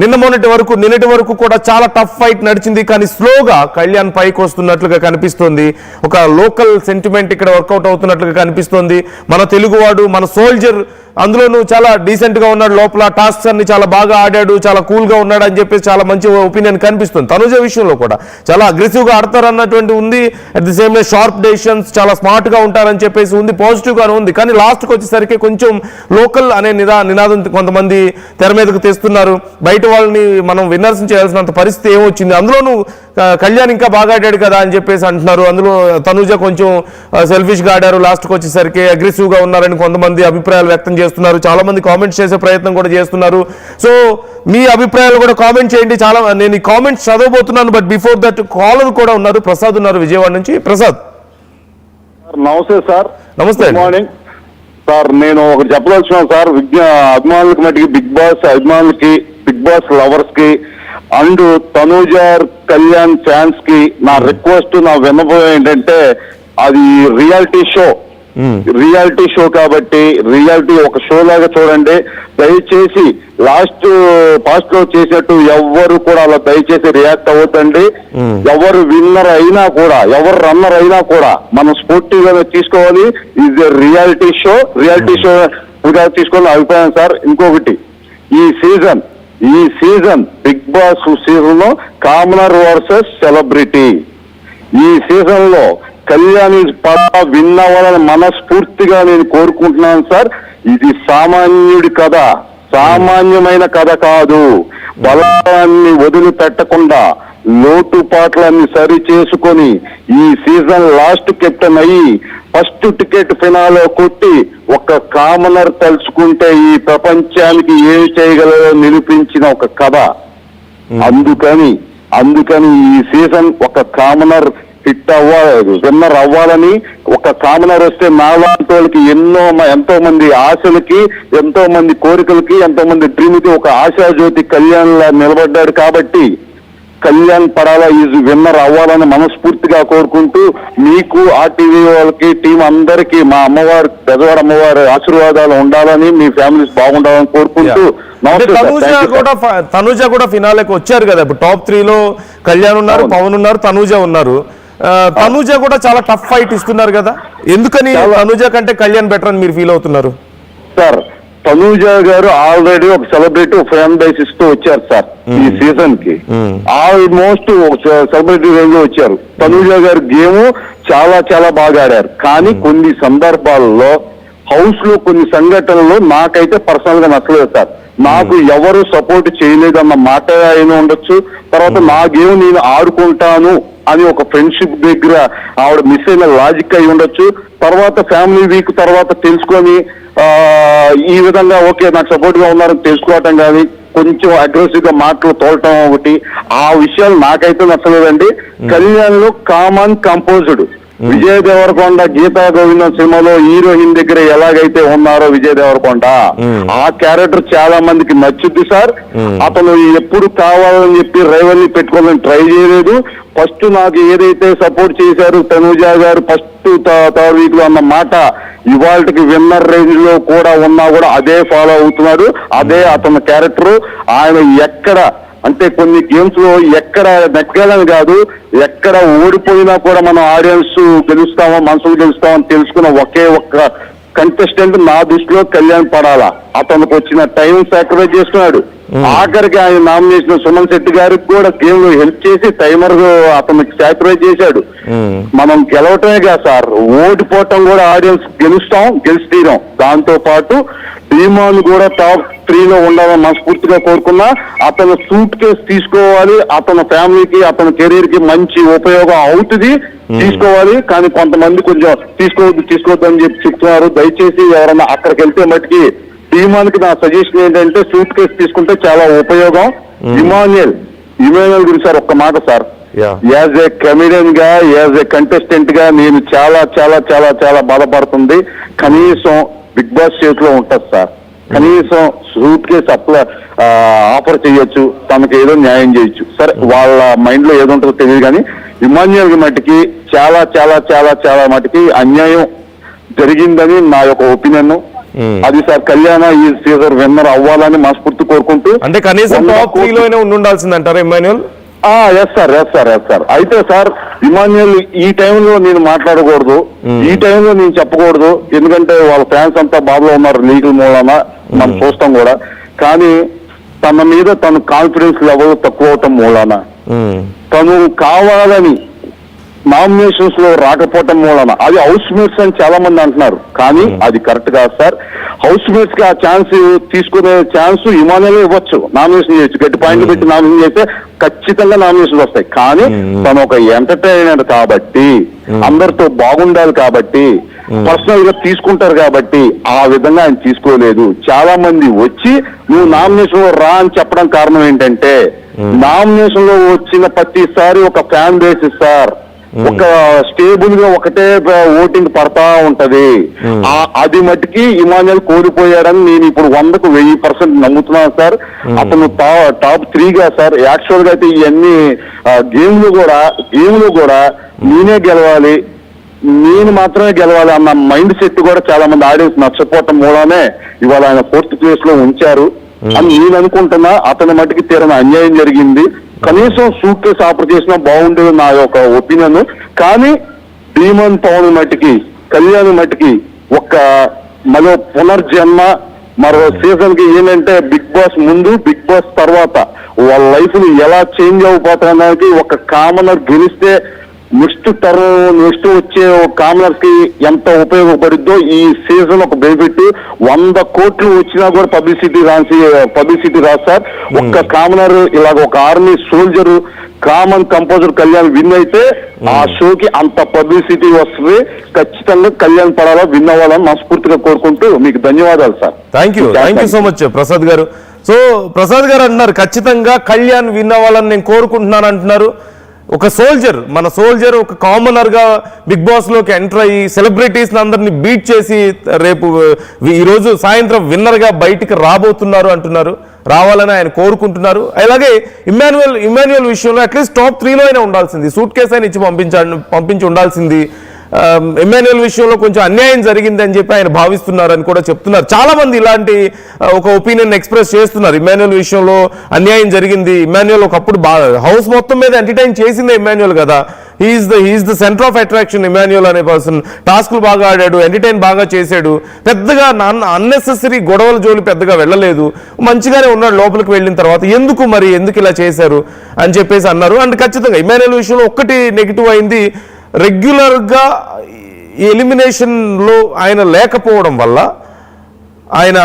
నిన్నటి వరకు కూడా చాలా టఫ్ ఫైట్ నడిచింది, కానీ స్లోగా కళ్యాణ్ పైకి వస్తున్నట్లుగా కనిపిస్తోంది. ఒక లోకల్ సెంటిమెంట్ ఇక్కడ వర్కౌట్ అవుతున్నట్లుగా కనిపిస్తోంది. మన తెలుగువాడు, మన సోల్జర్, అందులోనూ చాలా డీసెంట్గా ఉన్నాడు, లోపల టాస్క్స్ అన్ని చాలా బాగా ఆడాడు, చాలా కూల్గా ఉన్నాడు అని చెప్పేసి చాలా మంచి ఒపీనియన్ కనిపిస్తుంది. తనుజ విషయంలో కూడా చాలా అగ్రెసివ్గా ఆడతారు అన్నటువంటి ఉంది. At the same time sharp decisions, చాలా స్మార్ట్గా ఉంటారని చెప్పేసి ఉంది, పాజిటివ్గానే ఉంది. కానీ లాస్ట్కి వచ్చేసరికి కొంచెం లోకల్ అనే నినాదం కొంతమంది తెర మీదకు తెస్తున్నారు. బయట వాళ్ళని మనం విన్నర్స్ చేయాల్సినంత పరిస్థితి ఏమొచ్చింది. అందులోనూ కళ్యాణ్ ఇంకా బాగా ఆడాడు కదా అని చెప్పేసి అంటున్నారు. అందులో తనుజ కొంచెం సెల్ఫిష్గా ఆడారు, లాస్ట్కి వచ్చేసరికి అగ్రెసివ్గా ఉన్నారని కొంతమంది అభిప్రాయాలు వ్యక్తం చేస్తున్నారు. చాలా మంది కామెంట్స్ చేసే ప్రయత్నం కూడా చేస్తున్నారు. సో మీ అభిప్రాయాలు కూడా కామెంట్ చేయండి. నేను ఈ కామెంట్స్ చదవబోతున్నాను, బట్ బిఫోర్ దట్ కాలర్ కూడా ఉన్నారు, ప్రసాద్ ఉన్నారు విజయవాడ నుంచి. ప్రసాద్ నమస్తే సార్. నమస్తే. Good morning sir. నేను ఒకటి చెప్పదలుచున్నాను సార్, అభిమానులకి మటుకి, బిగ్ బాస్ అభిమానులకి, బిగ్ బాస్ లవర్స్ కి అండ్ తనూజ కళ్యాణ్ ఫ్యాన్స్ కి నా రిక్వెస్ట్, నా విన్నపం ఏంటంటే, అది రియాలిటీ షో కాబట్టి రియాలిటీ ఒక షో లాగా చూడండి. దయచేసి పాస్ట్ లో చేసినట్టు ఎవ్వరు కూడా అలా దయచేసి రియాక్ట్ అవ్వద్దండి. ఎవరు విన్నర్ అయినా కూడా, ఎవరు రన్నర్ అయినా కూడా మనం స్పోర్టివ్ గా తీసుకోవాలి. ఇది రియాలిటీ షో తీసుకోవాలని అభిప్రాయం సార్. ఇంకొకటి, ఈ సీజన్ బిగ్ బాస్ సీజన్ లో కామనర్ వర్సెస్ సెలబ్రిటీ, ఈ సీజన్ లో కళ్యాణ్ విన్ అవ్వాలని మనస్ఫూర్తిగా నేను కోరుకుంటున్నాను సార్. ఇది సామాన్యుడి కథ, సామాన్యమైన కథ కాదు. బలాన్ని వదిలిపెట్టకుండా లోటుపాట్లన్నీ సరి చేసుకొని ఈ సీజన్ లాస్ట్ కెప్టెన్ అయ్యి ఫస్ట్ టికెట్ ఫినాలో కొట్టి ఒక కామనర్ తలుచుకుంటే ఈ ప్రపంచానికి ఏం చేయగలదో నిరూపించిన ఒక కథ. అందుకని ఈ సీజన్ ఒక కామనర్ విన్నర్ అవ్వాలని, ఒక కామనర్ వస్తే నాలాంటి వాళ్ళకి ఎంతో మంది ఆశలకి, ఎంతో మంది కోరికలకి, ఎంతో మంది డ్రీమ్కి ఒక ఆశాజ్యోతి కళ్యాణ్ లా నిలబడ్డాడు. కాబట్టి కళ్యాణ్ పడాలా ఈజ్ విన్నర్ అవ్వాలని మనస్ఫూర్తిగా కోరుకుంటూ మీకు ఆర్టీవీ వాళ్ళకి టీం అందరికీ మా అమ్మవారు పెదవాడ అమ్మవారి ఆశీర్వాదాలు ఉండాలని, మీ ఫ్యామిలీస్ బాగుండాలని కోరుకుంటూ తనూజ కూడా ఫినాలేకి వచ్చారు కదా. ఇప్పుడు టాప్ 3లో కళ్యాణ్ ఉన్నారు, పవన్ ఉన్నారు, తనూజ ఉన్నారు. తనూజ కూడా చాలా టఫ్ ఫైట్ ఇస్తున్నారు కదా. ఎందుకని తనూజ కంటే కళ్యాణ్ బెటర్ అని మీరు ఫీల్ అవుతున్నారు? సార్, తనూజ గారు ఆల్రెడీ ఒక సెలబ్రిటీ ఫ్యాన్ బేస్ ఇస్తూ వచ్చారు సార్. ఈ సీజన్ కి ఆల్మోస్ట్ సెలబ్రిటీ రేంజ్ లో వచ్చారు. తనూజ గారు గేమ్ చాలా చాలా బాగా ఆడారు. కానీ కొన్ని సందర్భాల్లో హౌస్ లో కొన్ని సంఘటనలు నాకైతే పర్సనల్ గా నచ్చలేదు సార్. నాకు ఎవరు సపోర్ట్ చేయలేదన్న మాట అయినా ఉండొచ్చు. తర్వాత నా గేమ్ నేను ఆడుకుంటాను అని ఒక ఫ్రెండ్షిప్ దగ్గర ఆవిడ మిస్ అయిన లాజిక్ అయి ఉండొచ్చు. తర్వాత ఫ్యామిలీ వీక్ తర్వాత తెలుసుకొని ఈ విధంగా ఓకే నాకు సపోర్ట్ గా ఉన్నారని తెలుసుకోవటం కానీ కొంచెం అగ్రెసివ్ గా మాటలు తోలటం ఒకటి, ఆ విషయాలు నాకైతే నచ్చలేదండి. కళ్యాణ్ లో కామన్ కంపోజ్డ్ విజయ్ దేవరకొండ గీతా గోవిందం సినిమాలో హీరోయిన్ దగ్గర ఎలాగైతే ఉన్నారో విజయ్ దేవరకొండ, ఆ క్యారెక్టర్ చాలా మందికి నచ్చుద్ది సార్. అతను ఎప్పుడు కావాలని చెప్పి రైవల్ని పెట్టుకోవాలని ట్రై చేయలేదు. ఫస్ట్ నాకు ఏదైతే సపోర్ట్ చేశారు తనూజ గారు ఫస్ట్ థర్డ్ వీక్ లో అన్న మాట ఇవాళకి విన్నర్ రేంజ్ లో కూడా ఉన్నా కూడా అదే ఫాలో అవుతున్నారు. అదే అతని క్యారెక్టర్. ఆయన ఎక్కడ అంటే కొన్ని గేమ్స్ లో ఎక్కడ నెగ్గాలని కాదు, ఎక్కడ ఓడిపోయినా కూడా మనం ఆడియన్స్ గెలుస్తామో మనసులు గెలుస్తామని తెలుసుకున్న ఒకే ఒక్క కంటెస్టెంట్ నా దృష్టిలో కళ్యాణ్ పడాలా. అతనికి వచ్చిన టైం సాక్రిఫైస్ చేస్తున్నాడు. ఆఖరికి ఆయన నామినేషన్ సుమన్ శెట్టి గారికి కూడా గేమ్ లో హెల్ప్ చేసి టైమర్ అతనికి సాక్రిఫైస్ చేశాడు. మనం గెలవటమే కాదు సార్, ఓడిపోవటం కూడా ఆడియన్స్ గెలిచి తీరాం. దాంతో పాటు ధీమాన్ కూడా టాప్ 3లో ఉండాలని మనస్ఫూర్తిగా కోరుకున్నా. అతను సూట్ కేసు తీసుకోవాలి, అతని ఫ్యామిలీకి అతని కెరీర్ కి మంచి ఉపయోగం అవుతుంది, తీసుకోవాలి. కానీ కొంతమంది కొంచెం తీసుకోవద్దు అని చెప్పి చెప్తున్నారు. దయచేసి ఎవరన్నా అక్కడికి వెళ్తే మట్టుకి ధీమాన్ కి నా సజెషన్ ఏంటంటే సూట్ కేసు తీసుకుంటే చాలా ఉపయోగం. ఇమాన్యుయల్ గురించి సార్ ఒక్క మాట సార్, యాజ్ ఏ కమెడియన్ గా, యాజ్ ఏ కంటెస్టెంట్ గా నేను చాలా చాలా చాలా చాలా బాధపడుతుంది. కనీసం బిగ్ బాస్ చేతిలో ఉంటుంది సార్, కనీసం సూట్ కేసు ఆఫర్ చేయొచ్చు, తనకు ఏదో న్యాయం చేయొచ్చు. సరే వాళ్ళ మైండ్ లో ఏదో ఉంటుందో తెలియదు. కానీ ఇమాన్యుయల్ మటుకి చాలా చాలా చాలా చాలా మటుకి అన్యాయం జరిగిందని నా యొక్క ఒపీనియన్. అది సార్ కళ్యాణ ఈ సీజన్ విన్నర్ అవ్వాలని మనస్ఫూర్తి కోరుకుంటూ. అంటే కనీసం టాప్ 3లోనే ఉండాల్సిందంటారా ఇమాన్యుయల్? Yes sir. అయితే సార్ ఇమాన్యుయల్ ఈ టైంలో నేను మాట్లాడకూడదు, ఈ టైంలో నేను చెప్పకూడదు. ఎందుకంటే వాళ్ళ ఫ్యాన్స్ అంతా బాధలో ఉన్నారు లీగల్ మూలన, మనం చూస్తాం కూడా. కానీ తన మీద తను కాన్ఫిడెన్స్ లెవెల్ తక్కువ అవటం మూలన, తను కావాలని నామినేషన్స్ లో రాకపోవటం మూలన, అది హౌస్ మేట్స్ అని చాలా మంది అంటున్నారు. కానీ అది కరెక్ట్ కాదు సార్. హౌస్ మేట్స్ కి ఆ ఛాన్స్ తీసుకునే ఛాన్స్ ఇమాన్యుయల్ ఇవ్వచ్చు, నామినేషన్ చేయొచ్చు. గట్టి పాయింట్ పెట్టి నామినేషన్ చేస్తే ఖచ్చితంగా నామినేషన్లు వస్తాయి. కానీ తను ఒక ఎంటర్టైనర్ కాబట్టి, అందరితో బాగుండాలి కాబట్టి, పర్సనల్ గా తీసుకుంటారు కాబట్టి ఆ విధంగా ఆయన తీసుకోలేదు. చాలా మంది వచ్చి నువ్వు నామినేషన్ లో రా అని చెప్పడం కారణం ఏంటంటే, నామినేషన్ లో వచ్చిన ప్రతిసారి ఒక ఫ్యాన్ బేస్ సార్, ఒక స్టేబుల్ గా ఒకటే ఓటింగ్ పడతా ఉంటది. అది మట్టుకి ఇమాన్యుయల్ కోల్పోయాడని నేను ఇప్పుడు 100% నమ్ముతున్నాను సార్. అతను టాప్ 3గా సార్. యాక్చువల్ గా అయితే ఇవన్నీ గేమ్ లో కూడా నేనే గెలవాలి, నేను మాత్రమే గెలవాలి అన్న మైండ్ సెట్ కూడా చాలా మంది ఆడియన్స్ నచ్చపోవటం మూలనే ఇవాళ ఆయన 4th ప్లేస్ లో ఉంచారు అని నేను అనుకుంటున్నా. అతని మట్టుకి తీరని అన్యాయం జరిగింది. కనీసం సూట్ కేసు ఆఫర్ చేసినా బాగుండేది నా యొక్క ఒపీనియన్. కానీ ధీమన్ పవన్ మట్టికి, కళ్యాణ్ మట్టికి ఒక మరో పునర్జన్మ, మరో సీజన్ కి ఏంటంటే బిగ్ బాస్ ముందు, బిగ్ బాస్ తర్వాత వాళ్ళ లైఫ్ ని ఎలా చేంజ్ అయిపోతానికి ఒక కామనర్ గెలిస్తే నెక్స్ట్ వచ్చే కామనర్స్ కి ఎంత ఉపయోగపడుద్దో ఈ సీజన్ ఒక బెనిఫిట్. 100 కోట్లు వచ్చినా కూడా పబ్లిసిటీ రాదు సార్. ఒక్క కామనర్ ఇలాగ ఒక army soldier common composer Kalyan win అయితే ఆ షోకి అంత పబ్లిసిటీ వస్తుంది. ఖచ్చితంగా కళ్యాణ్ పడాలా, విన్ అవ్వాలని మనస్ఫూర్తిగా కోరుకుంటూ మీకు ధన్యవాదాలు sir. Thank you so much Prasad గారు. సో ప్రసాద్ గారు అంటున్నారు ఖచ్చితంగా కళ్యాణ్ విన్ అవ్వాలని నేను కోరుకుంటున్నాను అంటున్నారు. ఒక సోల్జర్, మన సోల్జర్ ఒక కామనర్ గా బిగ్ బాస్ లోకి ఎంటర్ అయ్యి సెలబ్రిటీస్ అందరినీ బీట్ చేసి రేపు ఈరోజు సాయంత్రం విన్నర్ గా బయటికి రాబోతున్నారు అంటున్నారు. రావాలని ఆయన కోరుకుంటున్నారు. అలాగే ఇమ్మాన్యుయల్ విషయంలో అట్లీస్ట్ టాప్ 3లో అయినా ఉండాల్సింది, సూట్ కేసు అయినా ఇచ్చి పంపించి ఉండాల్సింది. ఇమ్మాన్యుయల్ విషయంలో కొంచెం అన్యాయం జరిగిందని చెప్పి ఆయన భావిస్తున్నారని కూడా చెప్తున్నారు. చాలా మంది ఇలాంటి ఒక ఒపీనియన్ ఎక్స్ప్రెస్ చేస్తున్నారు. ఇమ్మాన్యుయల్ విషయంలో అన్యాయం జరిగింది. ఇమ్మాన్యుయల్ ఒకప్పుడు హౌస్ మొత్తం మీద ఎంటర్టైన్ చేసిందే ఇమ్మాన్యుయల్ కదా. He's the centre of attraction. Emmanuel అనే పర్సన్ టాస్క్లు బాగా ఆడాడు, ఎంటర్టైన్ బాగా చేశాడు, పెద్దగా అన్నెసెసరీ గొడవల జోలి పెద్దగా వెళ్ళలేదు, మంచిగానే ఉన్నాడు. లోపలికి వెళ్ళిన తర్వాత ఎందుకు ఇలా చేశారు అని చెప్పేసి అన్నారు. అండ్ ఖచ్చితంగా ఇమ్మాన్యుయల్ విషయంలో ఒక్కటి నెగిటివ్ అయింది, రెగ్యులర్గా ఎలిమినేషన్లో ఆయన లేకపోవడం వల్ల, ఆయన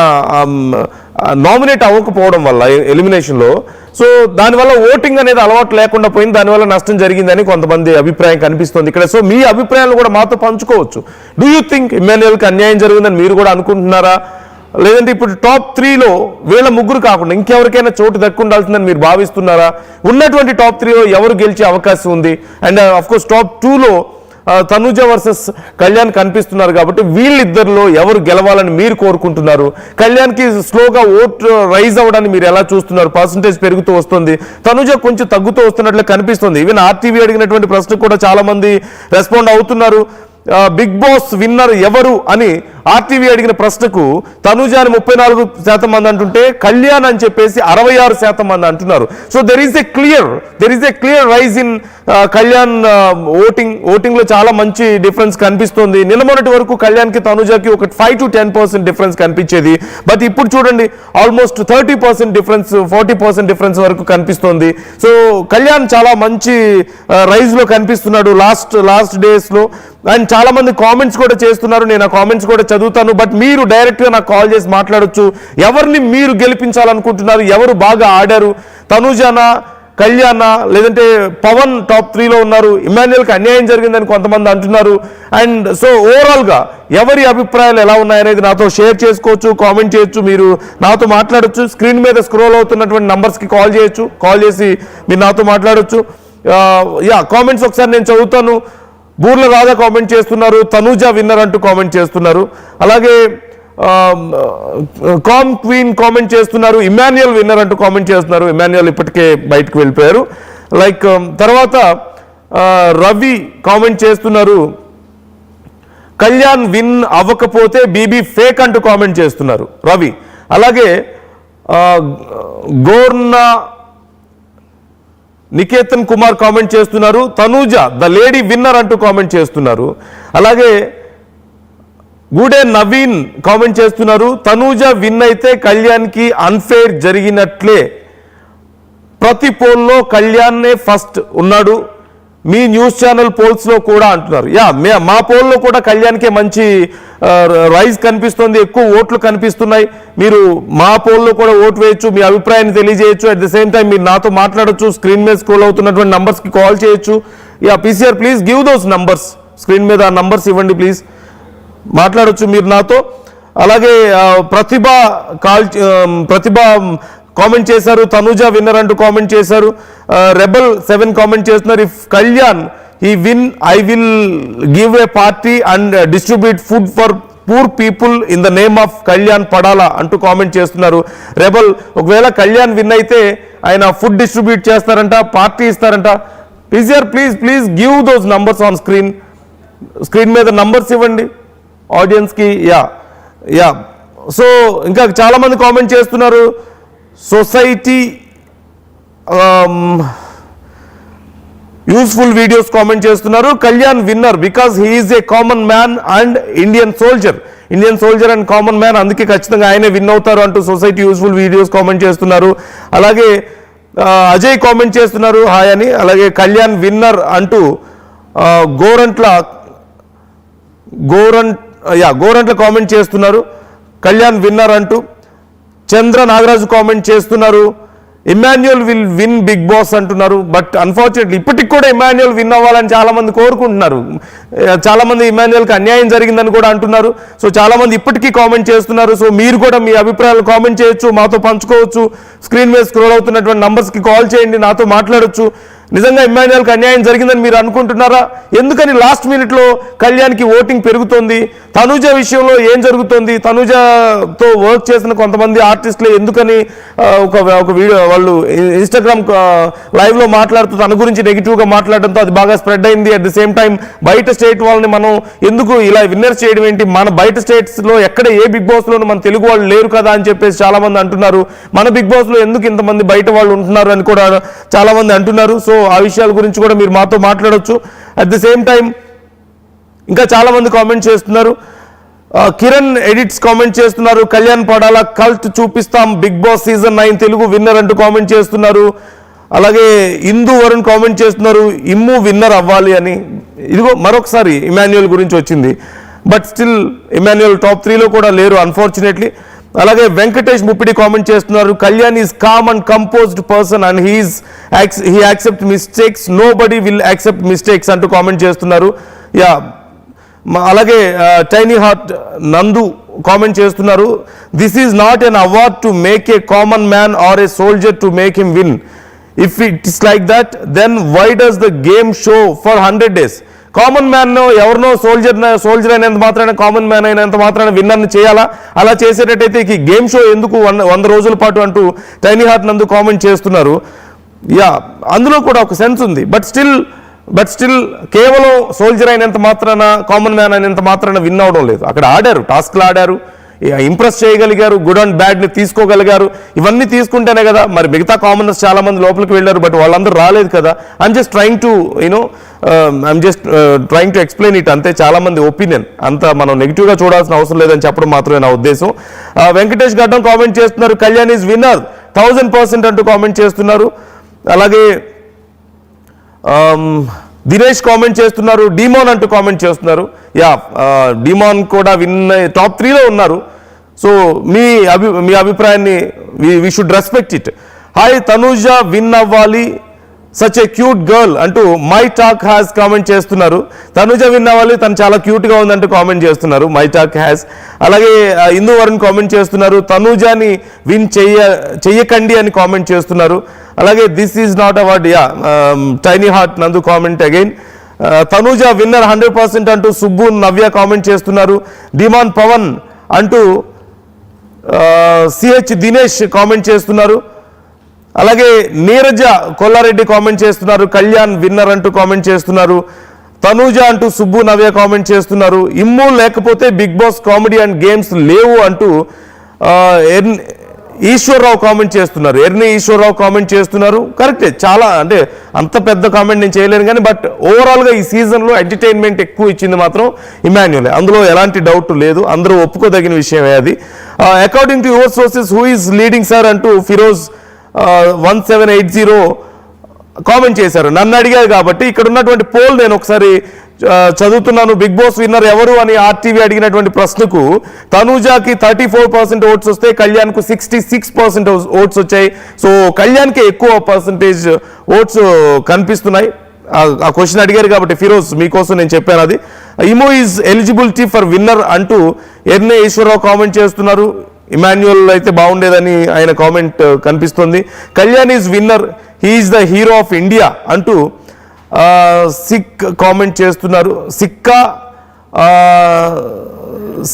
నామినేట్ అవ్వకపోవడం వల్ల ఎలిమినేషన్లో, సో దానివల్ల ఓటింగ్ అనేది అలవాటు లేకుండా పోయింది, దానివల్ల నష్టం జరిగిందని కొంతమంది అభిప్రాయం కనిపిస్తుంది ఇక్కడ. సో మీ అభిప్రాయాలు కూడా మాతో పంచుకోవచ్చు. డూ యూ థింక్ ఇమ్మాన్యుయల్కి అన్యాయం జరిగిందని మీరు కూడా అనుకుంటున్నారా? లేదంటే ఇప్పుడు టాప్ 3లో వీళ్ళ ముగ్గురు కాకుండా ఇంకెవరికైనా చోటు దక్కుండాల్సిందని మీరు భావిస్తున్నారా? ఉన్నటువంటి టాప్ 3లో ఎవరు గెలిచే అవకాశం ఉంది? అండ్ అఫ్కోర్స్ టాప్ 2లో తనుజ వర్సెస్ కళ్యాణ్ కనిపిస్తున్నారు కాబట్టి వీళ్ళిద్దరిలో ఎవరు గెలవాలని మీరు కోరుకుంటున్నారు? కళ్యాణ్కి స్లోగా ఓట్ రైజ్ అవ్వడాన్ని మీరు ఎలా చూస్తున్నారు? పర్సంటేజ్ పెరుగుతూ వస్తుంది, తనుజ కొంచెం తగ్గుతూ వస్తున్నట్లు కనిపిస్తుంది. ఈవెన్ ఆర్టీవీ అడిగినటువంటి ప్రశ్నకు కూడా చాలా మంది రెస్పాండ్ అవుతున్నారు. బిగ్ బాస్ విన్నర్ ఎవరు అని ఆర్టీవీ అడిగిన ప్రశ్నకు తనుజ అని 34% మంది అంటుంటే కళ్యాణ్ అని చెప్పేసి 66% మంది అంటున్నారు. So there is a clear rise in Kalyan voting లో చాలా మంచి డిఫరెన్స్ కనిపిస్తుంది. నిన్న మొన్నటి వరకు కళ్యాణ్కి తనుజకి ఒక 5 to 10% డిఫరెన్స్ కనిపించేది. బట్ ఇప్పుడు చూడండి ఆల్మోస్ట్ 30% డిఫరెన్స్, 40% డిఫరెన్స్ వరకు కనిపిస్తుంది. సో కళ్యాణ్ చాలా మంచి రైజ్ లో కనిపిస్తున్నాడు లాస్ట్ డేస్ లో. అండ్ చాలా మంది కామెంట్స్ కూడా చేస్తున్నారు, నేను ఆ కామెంట్స్ కూడా చదువుతాను. బట్ మీరు డైరెక్ట్ గా నాకు కాల్ చేసి మాట్లాడొచ్చు. ఎవరిని మీరు గెలిపించాలనుకుంటున్నారు? ఎవరు బాగా ఆడారు? తనుజానా, కళ్యాణా, లేదంటే పవన్ టాప్ 3లో ఉన్నారు. ఇమ్మాన్యుయల్కి అన్యాయం జరిగిందని కొంతమంది అంటున్నారు. అండ్ సో ఓవరాల్ గా ఎవరి అభిప్రాయాలు ఎలా ఉన్నాయనేది నాతో షేర్ చేసుకోవచ్చు, కామెంట్ చేయొచ్చు, మీరు నాతో మాట్లాడొచ్చు. స్క్రీన్ మీద స్క్రోల్ అవుతున్నటువంటి నంబర్స్కి కాల్ చేయొచ్చు, కాల్ చేసి మీరు నాతో మాట్లాడొచ్చు. కామెంట్స్ ఒకసారి నేను చదువుతాను. బూర్ల రాధా కామెంట్ చేస్తున్నారు, తనూజ విన్నర్ అంటూ కామెంట్ చేస్తున్నారు. అలాగే కామ్ క్వీన్ కామెంట్ చేస్తున్నారు, ఇమ్మాన్యుయల్ విన్నర్ అంటూ కామెంట్ చేస్తున్నారు. ఇమ్మాన్యుయల్ ఇప్పటికే బయటకు వెళ్ళిపోయారు. లైక్ తర్వాత రవి కామెంట్ చేస్తున్నారు, కళ్యాణ్ విన్ అవ్వకపోతే బీబీ ఫేక్ అంటూ కామెంట్ చేస్తున్నారు రవి. అలాగే గోర్నా నికేతన్ కుమార్ కామెంట్ చేస్తున్నారు, తనూజ ద లేడీ విన్నర్ అంటూ కామెంట్ చేస్తున్నారు. అలాగే గూడే నవీన్ కామెంట్ చేస్తున్నారు, తనూజ విన్ అయితే కళ్యాణ్కి అన్ఫేర్ జరిగినట్లే, ప్రతి పోల్లో కళ్యాణ్నే ఫస్ట్ ఉన్నాడు, మీ న్యూస్ ఛానల్ పోల్స్ లో కూడా అంటున్నారు. మా పోల్లో కూడా కళ్యాణ్కే మంచి రైజ్ కనిపిస్తుంది, ఎక్కువ ఓట్లు కనిపిస్తున్నాయి. మీరు మా పోల్లో కూడా ఓటు వేయొచ్చు, మీ అభిప్రాయాన్ని తెలియజేయచ్చు. అట్ ది సేమ్ టైం మీరు నాతో మాట్లాడొచ్చు, స్క్రీన్ మీద స్క్రోల్ అవుతున్నటువంటి నంబర్స్కి కాల్ చేయొచ్చు. PCR please give those numbers, screen మీద ఆ నంబర్స్ ఇవ్వండి ప్లీజ్, మాట్లాడొచ్చు మీరు నాతో. అలాగే ప్రతిభ కామెంట్ చేశారు, తనూజ విన్నర్ అంటూ కామెంట్ చేశారు. రెబల్ 7 కామెంట్ చేస్తున్నారు, if Kalyan he win, I will give a party and distribute food for poor people in the name of Kalyan పడాలా అంటూ కామెంట్ చేస్తున్నారు. రెబల్ ఒకవేళ కళ్యాణ్ విన్ అయితే ఆయన ఫుడ్ డిస్ట్రిబ్యూట్ చేస్తారంట, పార్టీ ఇస్తారంట. PCR please give those numbers on screen మీద numbers ఇవ్వండి ఆడియన్స్కి. సో ఇంకా చాలా మంది కామెంట్ చేస్తున్నారు, సొసైటీ యూస్ఫుల్ వీడియోస్ కామెంట్ చేస్తున్నారు, Kalyan winner because he is a common man and Indian soldier and common man, అందుకే ఖచ్చితంగా ఆయనే విన్ అవుతారు అంటూ సొసైటీ యూస్ఫుల్ వీడియోస్ కామెంట్ చేస్తున్నారు. అలాగే అజయ్ కామెంట్ చేస్తున్నారు హాయ్ అని. అలాగే కళ్యాణ్ విన్నర్ అంటూ గోరంట్ల కామెంట్ చేస్తున్నారు కళ్యాణ్ విన్నర్ అంటూ. చంద్ర నాగరాజు కామెంట్ చేస్తున్నారు Emmanuel will win Bigg Boss అంటున్నారు. బట్ అన్ఫార్చునేట్లీ ఇప్పటికి కూడా ఇమాన్యుయల్ విన్ అవ్వాలని చాలా మంది కోరుకుంటున్నారు. చాలా మంది ఇమాన్యుయల్కి అన్యాయం జరిగిందని కూడా అంటున్నారు. సో చాలా మంది ఇప్పటికీ కామెంట్ చేస్తున్నారు. సో మీరు కూడా మీ అభిప్రాయాలు కామెంట్ చేయొచ్చు, మాతో పంచుకోవచ్చు. స్క్రీన్ మీద స్క్రోల్ అవుతున్నటువంటి నంబర్స్కి కాల్ చేయండి, నాతో మాట్లాడొచ్చు. నిజంగా ఇమాన్యుయల్కి అన్యాయం జరిగిందని మీరు అనుకుంటున్నారా? ఎందుకని లాస్ట్ మినిట్లో కళ్యాణ్కి ఓటింగ్ పెరుగుతోంది? తనూజ విషయంలో ఏం జరుగుతోంది? తనూజతో వర్క్ చేసిన కొంతమంది ఆర్టిస్టులు ఎందుకని ఒక వీడియో వాళ్ళు ఇన్స్టాగ్రామ్ లైవ్లో మాట్లాడుతూ తన గురించి నెగిటివ్గా మాట్లాడడంతో అది బాగా స్ప్రెడ్ అయింది. అట్ ది సేమ్ టైం బయట స్టేట్ వాళ్ళని మనం ఎందుకు ఇలా విన్నర్స్ చేయడం ఏంటి? మన బయట స్టేట్స్లో ఎక్కడ ఏ బిగ్ బాస్లోనూ మన తెలుగు వాళ్ళు లేరు కదా అని చెప్పేసి చాలా మంది అంటున్నారు. మన బిగ్ బాస్లో ఎందుకు ఇంతమంది బయట వాళ్ళు ఉంటున్నారు అని కూడా చాలా మంది అంటున్నారు. సో ఆ విషయాల గురించి కూడా మీరు మాతో మాట్లాడవచ్చు. అట్ ది సేమ్ టైం ఇంకా చాలా మంది కామెంట్ చేస్తున్నారు. కిరణ్ ఎడిట్స్ కామెంట్ చేస్తున్నారు కళ్యాణ్ పడాల కల్ట్ చూపిస్తాం Bigg Boss season 9 Telugu winner అంటూ కామెంట్ చేస్తున్నారు. అలాగే ఇందు వరుణ్ కామెంట్ చేస్తున్నారు ఇమ్ము విన్నర్ అవ్వాలి అని. ఇదిగో మరొకసారి ఇమాన్యుయల్ గురించి వచ్చింది. బట్ స్టిల్ ఇమాన్యుయల్ టాప్ 3లో కూడా లేరు అన్ఫార్చునేట్లీ. అలాగే వెంకటేష్ ముప్పిడి కామెంట్ చేస్తున్నారు Kalyan is calm and composed person and he accept mistakes, nobody will accept mistakes అంటూ కామెంట్ చేస్తున్నారు. యా అలాగే టైనీ హార్ట్ నందు కామెంట్ చేస్తున్నారు this is not an award to make a common man or a soldier to make him win. If it is like that then why does the game show for 100 days? Common man ఎవరినో soldier అయినంత మాత్రాన common man అయినంత మాత్రాన విన్నర్ని చేయాలా? అలా చేసేటట్టయితే ఈ game show ఎందుకు 100 రోజుల పాటు అంటూ టైనీ హార్ట్ నందు కామెంట్ చేస్తున్నారు. యా అందులో కూడా ఒక సెన్స్ ఉంది. బట్ స్టిల్ కేవలం సోల్జర్ అయినంత మాత్రాన కామన్ మ్యాన్ అయినంత మాత్రాన విన్ అవడం లేదు. అక్కడ ఆడారు, టాస్క్లు ఆడారు, ఇంప్రెస్ చేయగలిగారు, గుడ్ అండ్ బ్యాడ్ని తీసుకోగలిగారు. ఇవన్నీ తీసుకుంటేనే కదా మరి మిగతా కామనర్స్ చాలా మంది లోపలికి వెళ్ళారు. బట్ వాళ్ళందరూ రాలేదు కదా. I'm just trying to explain it అంతే. చాలా మంది ఒపీనియన్ అంత మనం నెగిటివ్గా చూడాల్సిన అవసరం లేదని చెప్పడం మాత్రమే నా ఉద్దేశం. వెంకటేష్ గడ్డం కామెంట్ చేస్తున్నారు కళ్యాణ్ ఈజ్ విన్నర్ 1000% అంటూ కామెంట్ చేస్తున్నారు. అలాగే దినేష్ కామెంట్ చేస్తున్నారు డిమాన్ అంటూ కామెంట్ చేస్తున్నారు. యా డిమాన్ కూడా విన్ టాప్ 3లో ఉన్నారు. సో మీ అభిప్రాయాన్ని we should respect it. Hi Tanuja win అవ్వాలి సచ్ ఏ క్యూట్ గర్ల్ అంటూ మై టాక్ హ్యాస్ కామెంట్ చేస్తున్నారు. తనూజ విన్ అవ్వాలి, తను చాలా క్యూట్గా ఉందంటూ కామెంట్ చేస్తున్నారు మై టాక్ హ్యాస్. అలాగే ఇందు వరుణ్ కామెంట్ చేస్తున్నారు తనూజాని విన్ చెయ్యకండి అని కామెంట్ చేస్తున్నారు. అలాగే this is not award. Yeah tiny heart Nandu comment again Tanuja winner 100% అంటూ సుబ్బు నవ్య కామెంట్ చేస్తున్నారు. డిమాన్ పవన్ అంటూ సిహెచ్ దినేష్ కామెంట్ చేస్తున్నారు. అలాగే నీరజ కొల్లారెడ్డి కామెంట్ చేస్తున్నారు కళ్యాణ్ విన్నర్ అంటూ కామెంట్ చేస్తున్నారు. తనూజ అంటూ సుబ్బు నవ్య కామెంట్ చేస్తున్నారు. ఇమ్ము లేకపోతే Bigg Boss comedy and games లేవు అంటూ ఈశ్వర్రావు కామెంట్ చేస్తున్నారు. ఎర్ని ఈశ్వర్రావు కామెంట్ చేస్తున్నారు. కరెక్టే, చాలా అంటే అంత పెద్ద కామెంట్ నేను చేయలేను కానీ బట్ ఓవరాల్గా ఈ సీజన్లో ఎంటర్టైన్మెంట్ ఎక్కువ ఇచ్చింది మాత్రం ఇమాన్యుయల్. అందులో ఎలాంటి డౌట్ లేదు, అందరూ ఒప్పుకోదగిన విషయమే అది. According to your sources who is leading sir అంటూ ఫిరోజ్ 1780 కామెంట్ చేశారు. నన్ను అడిగారు కాబట్టి ఇక్కడ ఉన్నటువంటి పోల్ నేను ఒకసారి చదువుతున్నాను. బిగ్ బాస్ విన్నర్ ఎవరు అని ఆర్టీవీ అడిగినటువంటి ప్రశ్నకు తనూజాకి 34% ఓట్స్ వస్తే కళ్యాణ్కు 66% ఓట్స్ వచ్చాయి. సో కళ్యాణ్కి ఎక్కువ పర్సంటేజ్ ఓట్స్ కనిపిస్తున్నాయి. ఆ క్వశ్చన్ అడిగారు కాబట్టి ఫిరోజ్ మీకోసం నేను చెప్పాను అది. ఇమో ఈజ్ ఎలిజిబిలిటీ ఫర్ విన్నర్ అంటూ ఎర్నే ఈశ్వరరావు కామెంట్ చేస్తున్నారు. ఇమాన్యుయల్ అయితే బాగుండేదని ఆయన కామెంట్ కనిపిస్తుంది. Kalyan is winner, he is the hero of India అంటూ సిక్ కామెంట్ చేస్తున్నారు. సిక్కా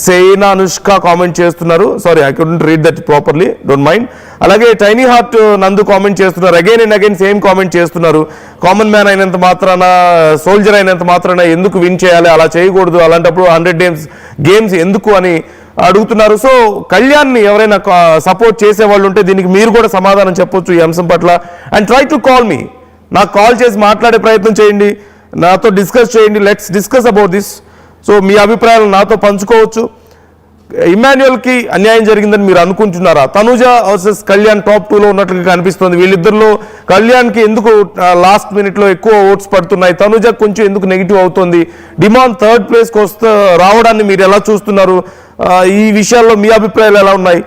సేనా అనుష్క కామెంట్ చేస్తున్నారు. Sorry I couldn't read that properly, don't mind. అలాగే టైనీ హార్ట్ నందు కామెంట్ చేస్తున్నారు. Again and again same comment చేస్తున్నారు. కామన్ మ్యాన్ అయినంత మాత్రాన, సోల్జర్ అయినంత మాత్రాన ఎందుకు విన్ చేయాలి, అలా చేయకూడదు, అలాంటప్పుడు 100 గేమ్స్ ఎందుకు అని అడుగుతున్నారు. సో కళ్యాణ్ని ఎవరైనా సపోర్ట్ చేసే వాళ్ళు ఉంటే దీనికి మీరు కూడా సమాధానం చెప్పొచ్చు ఈ అంశం పట్ల. And try to call me, నాకు కాల్ చేసి మాట్లాడే ప్రయత్నం చేయండి, నాతో డిస్కస్ చేయండి. Let's discuss about this. So మీ అభిప్రాయాలు నాతో పంచుకోవచ్చు. ఇమాన్యుయల్కి అన్యాయం జరిగిందని మీరు అనుకుంటున్నారా? తనుజ వర్సెస్ కళ్యాణ్ టాప్ 2లో ఉన్నట్లుగా కనిపిస్తుంది. వీళ్ళిద్దరిలో కళ్యాణ్కి ఎందుకు లాస్ట్ మినిట్లో ఎక్కువ ఓట్స్ పడుతున్నాయి, తనుజ కొంచెం ఎందుకు నెగిటివ్ అవుతుంది? డిమాండ్ థర్డ్ ప్లేస్కి రావడాన్ని మీరు ఎలా చూస్తున్నారు? ఈ విషయాల్లో మీ అభిప్రాయాలు ఎలా ఉన్నాయి?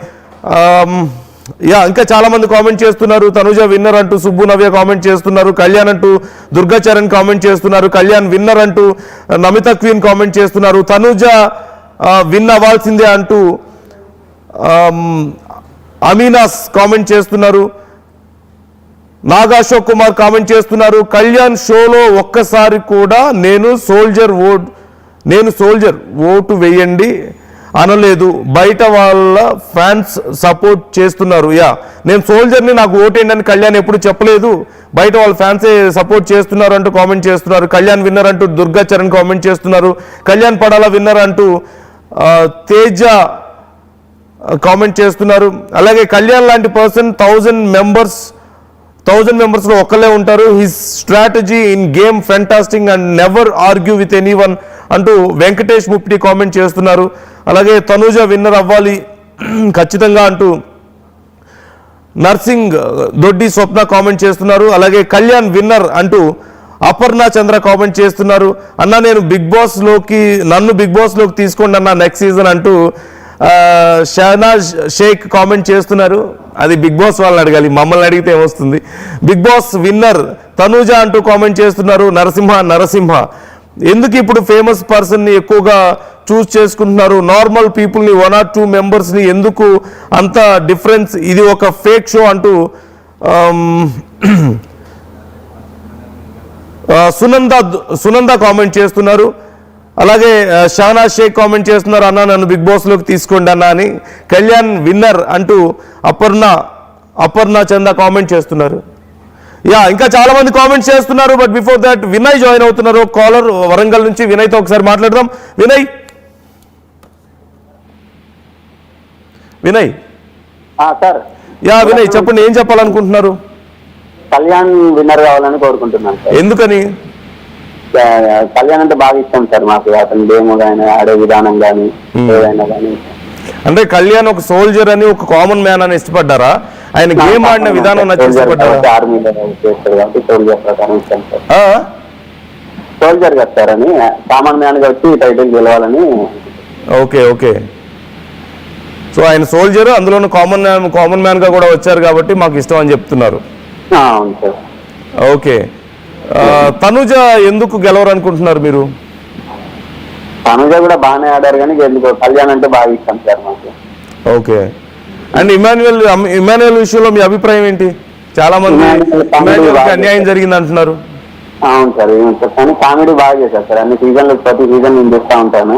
ఇంకా చాలా మంది కామెంట్ చేస్తున్నారు. తనుజ విన్నర్ అంటూ సుబ్బు నవ్య కామెంట్ చేస్తున్నారు. కళ్యాణ్ అంటూ దుర్గా చరణ్ కామెంట్ చేస్తున్నారు. కళ్యాణ్ విన్నర్ అంటూ నమిత క్వీన్ కామెంట్ చేస్తున్నారు. తనుజ విన్ అవ్వాల్సిందే అంటూ అమీనాస్ కామెంట్ చేస్తున్నారు. నాగా అశోక్ కుమార్ కామెంట్ చేస్తున్నారు. కళ్యాణ్ షోలో ఒక్కసారి కూడా నేను సోల్జర్ ఓటు వేయండి అనలేదు, బయట వాళ్ళ ఫ్యాన్స్ సపోర్ట్ చేస్తున్నారు. నేను సోల్జర్ని, నాకు ఓటేయండి అని కళ్యాణ్ ఎప్పుడు చెప్పలేదు, బయట వాళ్ళ ఫ్యాన్సే సపోర్ట్ చేస్తున్నారు అంటూ కామెంట్ చేస్తున్నారు. కళ్యాణ్ విన్నర్ అంటూ దుర్గా చరణ్ కామెంట్ చేస్తున్నారు. కళ్యాణ్ పడాల విన్నర్ అంటూ తేజ కామెంట్ చేస్తున్నారు. అలాగే కళ్యాణ్ లాంటి పర్సన్ 1000 మెంబర్స్లో ఒక్కలే ఉంటారు. His strategy in game fantastic and never argue with anyone అంటూ వెంకటేష్ ముప్టి కామెంట్ చేస్తున్నారు. అలాగే తనుజ విన్నర్ అవ్వాలి ఖచ్చితంగా అంటూ నర్సింగ్ దొడ్డి స్వప్న కామెంట్ చేస్తున్నారు. అలాగే కళ్యాణ్ విన్నర్ అంటూ అపర్ణ చంద్ర కామెంట్ చేస్తున్నారు. అన్న నన్ను బిగ్ బాస్లోకి తీసుకోండి అన్న నెక్స్ట్ సీజన్ అంటూ షహనాజ్ షేక్ కామెంట్ చేస్తున్నారు. అది బిగ్ బాస్ వాళ్ళని అడగాలి, మమ్మల్ని అడిగితే ఏమొస్తుంది. బిగ్ బాస్ విన్నర్ తనుజ అంటూ కామెంట్ చేస్తున్నారు. నరసింహ ఎందుకు ఇప్పుడు ఫేమస్ పర్సన్ని ఎక్కువగా చూస్ చేసుకుంటున్నారు, నార్మల్ పీపుల్ని 1 or 2 మెంబర్స్ని ఎందుకు అంత డిఫరెన్స్, ఇది ఒక ఫేక్ షో అంటూ సునంద కామెంట్ చేస్తున్నారు. అలాగే షహనాజ్ షేక్ కామెంట్ చేస్తున్నారు, అన్న నన్ను బిగ్ బాస్లోకి తీసుకోండి అన్న అని. కళ్యాణ్ విన్నర్ అంటూ అపర్ణ చంద కామెంట్ చేస్తున్నారు. ఇంకా చాలా మంది కామెంట్స్ చేస్తున్నారు. But before that Vinay join అవుతున్నారు, కాలర్ వరంగల్ నుంచి. వినయ్తో ఒకసారి మాట్లాడదాం. వినయ్ సార్. వినయ్ చెప్పండి, ఏం చెప్పాలనుకుంటున్నారు? కళ్యాణ్ విన్నర్ కావాలని కోరుకుంటున్నాను సార్. ఎందుకని? కళ్యాణ్ అంటే బాగా ఇష్టం సార్ మాకు, అతని గేమ్ కానీ ఆడే విధానం కానీ ఏదైనా కానీ. అంటే కళ్యాణ్ ఒక సోల్జర్ అని, ఒక కామన్ మ్యాన్ అని ఇష్టపడ్డారా? ఆయన గేమ్ ఆడిన విధానం నచ్చి ఇష్టపడ్డారా? ఆర్మీలో చేస్తాడు కాబట్టి సోల్జర్ ప్రకారం ఇష్టం సార్. సోల్జర్ కదా సార్ అని, కామన్ మ్యాన్ గా వచ్చి టైటిల్ గెలవాలని. ఓకే. సో ఆయన సోల్జర్, అందులోనూ కామన్ మ్యాన్ గా కూడా వచ్చారు కాబట్టి మాకు ఇష్టం అని చెప్తున్నారు. అవును సార్. ఓకే. తనుజ ఎందుకు గెలవరు అనుకుంటున్నారు మీరు? తనుజ కూడా బాగానే ఆడారు కానీ ఎందుకు కళ్యాణ్ అంటే బాగా ఇష్టం సార్ మాకు. ఓకే. అండ్ ఇమాన్యుయల్ విషయంలో మీ అభిప్రాయం ఏంటి? చాలా మంది ఇమాన్యుయల్కి అన్యాయం జరిగింది అంటున్నారు. అవును సార్, కానీ కామెడీ బాగా చేశారు సార్. అన్ని సీజన్లు ప్రతి సీజన్ నేను చూస్తూ ఉంటాను.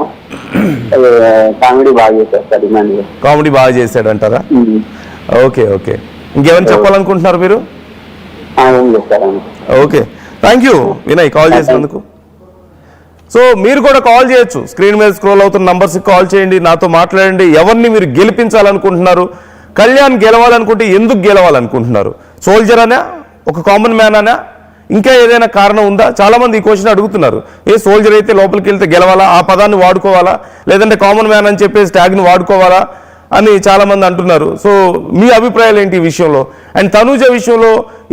కామెడీ బాగా చేశారు సార్ ఇమాన్యుయల్. కామెడీ బాగా చేశాడు అంటారా? ఓకే. ఇంకేమైనా చెప్పాలనుకుంటున్నారు మీరు? Okay, thank you Vinay call చేసినందుకు. సో మీరు కూడా కాల్ చేయొచ్చు, స్క్రీన్ మీద స్క్రోల్ అవుతున్న నంబర్స్కి కాల్ చేయండి, నాతో మాట్లాడండి. ఎవరిని మీరు గెలిపించాలనుకుంటున్నారు? కళ్యాణ్ గెలవాలనుకుంటే ఎందుకు గెలవాలనుకుంటున్నారు? సోల్జర్ అనా, ఒక కామన్ మ్యాన్ అనా, ఇంకా ఏదైనా కారణం ఉందా? చాలా మంది ఈ క్వశ్చన్ అడుగుతున్నారు. సోల్జర్ అయితే లోపలికి వెళ్తే గెలవాలా, ఆ పదాన్ని వాడుకోవాలా, లేదంటే కామన్ మ్యాన్ అని చెప్పేసి ట్యాగ్ని వాడుకోవాలా అని చాలా మంది అంటున్నారు. సో మీ అభిప్రాయాలు ఏంటి ఈ విషయంలో? అండ్ తనుజ విషయంలో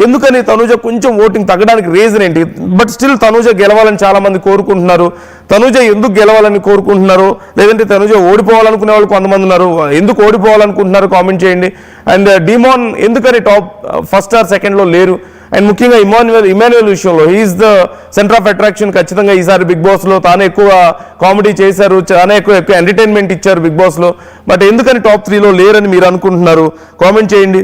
ఎందుకని తనుజ కొంచెం ఓటింగ్ తగ్గడానికి రీజన్ ఏంటి? బట్ స్టిల్ తనుజ గెలవాలని చాలా మంది కోరుకుంటున్నారు. తనుజ ఎందుకు గెలవాలని కోరుకుంటున్నారు? లేదంటే తనుజ ఓడిపోవాలనుకునే వాళ్ళు కొంతమంది ఉన్నారు. ఎందుకు ఓడిపోవాలనుకుంటున్నారు కామెంట్ చేయండి. అండ్ డిమాన్ ఎందుకని టాప్ ఫస్ట్ ఆర్ సెకండ్లో లేరు? అండ్ ముఖ్యంగా ఇమాన్యుయల్ విషయంలో he is the centre of attraction. ఖచ్చితంగా ఈసారి బిగ్ బాస్లో తాను ఎక్కువ కామెడీ చేశారు, చాలా ఎక్కువ ఎంటర్టైన్మెంట్ ఇచ్చారు బిగ్ బాస్లో. బట్ ఎందుకని టాప్ 3లో లేరని మీరు అనుకుంటున్నారు? కామెంట్ చేయండి.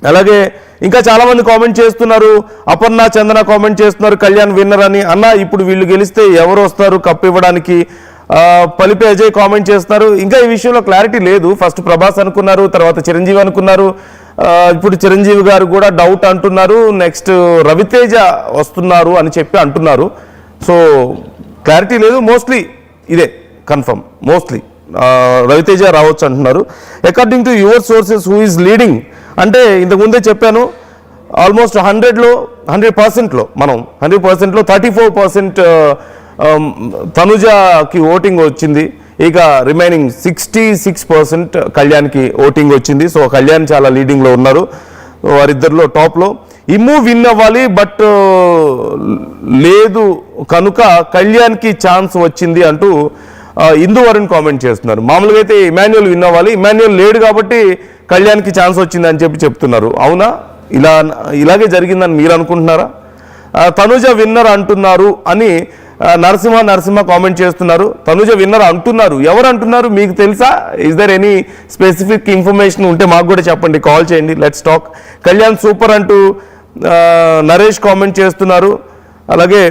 అలాగే ఇంకా చాలా మంది కామెంట్ చేస్తున్నారు. అపర్ణ చందన కామెంట్ చేస్తున్నారు కళ్యాణ్ విన్నర్ అని. అన్న ఇప్పుడు వీళ్ళు గెలిస్తే ఎవరు వస్తారు కప్ ఇవ్వడానికి? పలిపి అజయ్ కామెంట్ చేస్తున్నారు. ఇంకా ఈ విషయంలో క్లారిటీ లేదు. ఫస్ట్ ప్రభాస్ అనుకున్నారు, తర్వాత చిరంజీవి అనుకున్నారు, ఇప్పుడు చిరంజీవి గారు కూడా డౌట్ అంటున్నారు. నెక్స్ట్ రవితేజ వస్తున్నారు అని చెప్పి అంటున్నారు. సో క్లారిటీ లేదు. మోస్ట్లీ ఇదే కన్ఫర్మ్, మోస్ట్లీ రవితేజ రావచ్చు అంటున్నారు. According to your sources who is leading అంటే ఇంతకుముందే చెప్పాను, ఆల్మోస్ట్ 100%లో మనం 100%లో 34% తనుజకి ఓటింగ్ వచ్చింది. ఇక రిమైనింగ్ 66% కళ్యాణ్కి ఓటింగ్ వచ్చింది. సో కళ్యాణ్ చాలా లీడింగ్లో ఉన్నారు వారిద్దరిలో టాప్లో. ఇమ్ము విన్ అవ్వాలి బట్ లేదు కనుక కళ్యాణ్కి ఛాన్స్ వచ్చింది అంటూ ఇందువరుణ్ కామెంట్ చేస్తున్నారు. మామూలుగా అయితే ఇమాన్యుయల్ విన్ అవ్వాలి, ఇమాన్యుయల్ లేడు కాబట్టి కళ్యాణ్కి ఛాన్స్ వచ్చింది అని చెప్తున్నారు. అవునా, ఇలాగే జరిగిందని మీరు అనుకుంటున్నారా? తనుజ విన్నర్ అంటున్నారు అని నరసింహ కామెంట్ చేస్తున్నారు. తనుజ విన్నర్ అంటున్నారు, ఎవరు అంటున్నారు మీకు తెలుసా? Is there any specific information ఉంటే మాకు కూడా చెప్పండి, కాల్ చేయండి, లెట్స్ టాక్. కళ్యాణ్ సూపర్ అంటూ నరేష్ కామెంట్ చేస్తున్నారు. అలాగే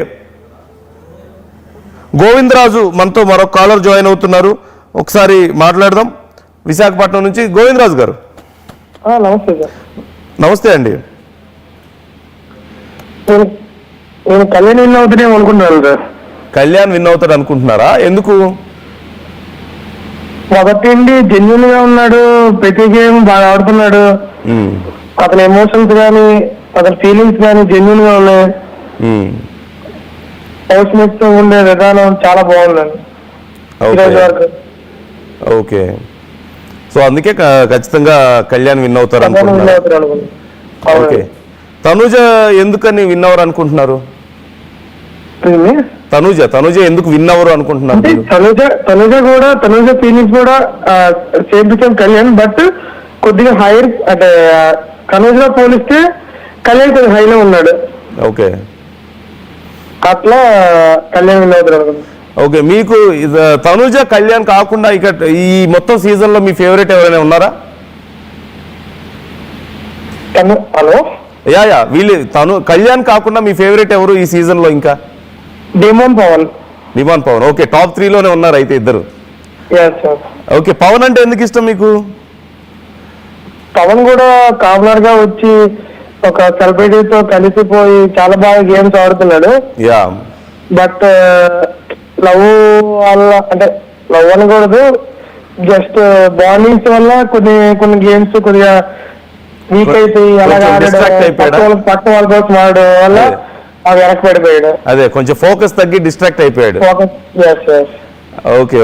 గోవిందరాజు మనతో మరొక కాలర్ జాయిన్ అవుతున్నారు, ఒకసారి మాట్లాడదాం. విశాఖపట్నం నుంచి గోవిందరాజు గారు. నమస్తే సార్. నమస్తే అండి. నేను కళ్యాణ్ విన్ అవుతానే అనుకుంటున్నాను సార్. కళ్యాణ్ విన్ అవుతాడు అనుకుంటున్నారా? ఎందుకు? మొదటి జెన్యున్ గా ఉన్నాడు, ప్రతి గేమ్ బాగా ఆడుతున్నాడు. అతని ఎమోషన్స్ కానీ అతని ఫీలింగ్స్ కానీ జెన్యున్ గా ఉన్నాయి. హౌస్మేట్స్ తో ఉండే విధానం చాలా బాగుందండి ఈరోజు వరకు. ఓకే, సో అందుకే ఖచ్చితంగా కళ్యాణ్ విన్ అవుతారు అనుకుంటున్నారు. ఓకే, తనుజ ఎందుకని విన్ అవరు అనుకుంటున్నారు? తనుజ ఎందుకు విన్ అవరు అనుకుంటున్నారు? తనుజ ఫీలింగ్స్ కూడా same to same Kalyan, but కొద్దిగా హైర్ అంటే తనుజలో పోలిస్తే కళ్యాణ్ కొద్దిగా హైలో ఉన్నాడు. ఓకే, అట్లా కళ్యాణ్ విన్ అవుతారు అనుకుంటున్నాను. ఓకే, మీకు తనుజ కళ్యాణ్ కాకుండా ఇక ఈ మొత్తం సీజన్ లో మీ ఫేవరెట్ ఎవరైనా ఉన్నారా? హలో, యా వీళ్ళు కళ్యాణ్ కాకుండా మీ ఫేవరెట్ ఎవరు ఈ సీజన్ లో? ఇంకా డిమాన్ పవన్. ఓకే, టాప్ 3 లోనే ఉన్నారు అయితే ఇద్దరు. ఓకే, పవన్ అంటే ఎందుకు ఇష్టం మీకు? పవన్ కూడా కామనర్ గా వచ్చి ఒక సెలబ్రిటీతో కలిసిపోయి చాలా బాగా గేమ్స్ ఆడుతున్నాడు. యా, బట్ లవ్ వల్ల అంటే లవ్ అనకూడదు, జస్ట్ బాండింగ్స్ వల్ల కొన్ని గేమ్స్ కొద్దిగా వీక్ అయిపోయి అలాగే పక్క వాళ్ళ కోసం ఆడడం వల్ల అవి వెనక్కి పడిపోయాడు. అదే కొంచెం ఫోకస్ తగ్గి డిస్ట్రాక్ట్ అయిపోయాడు.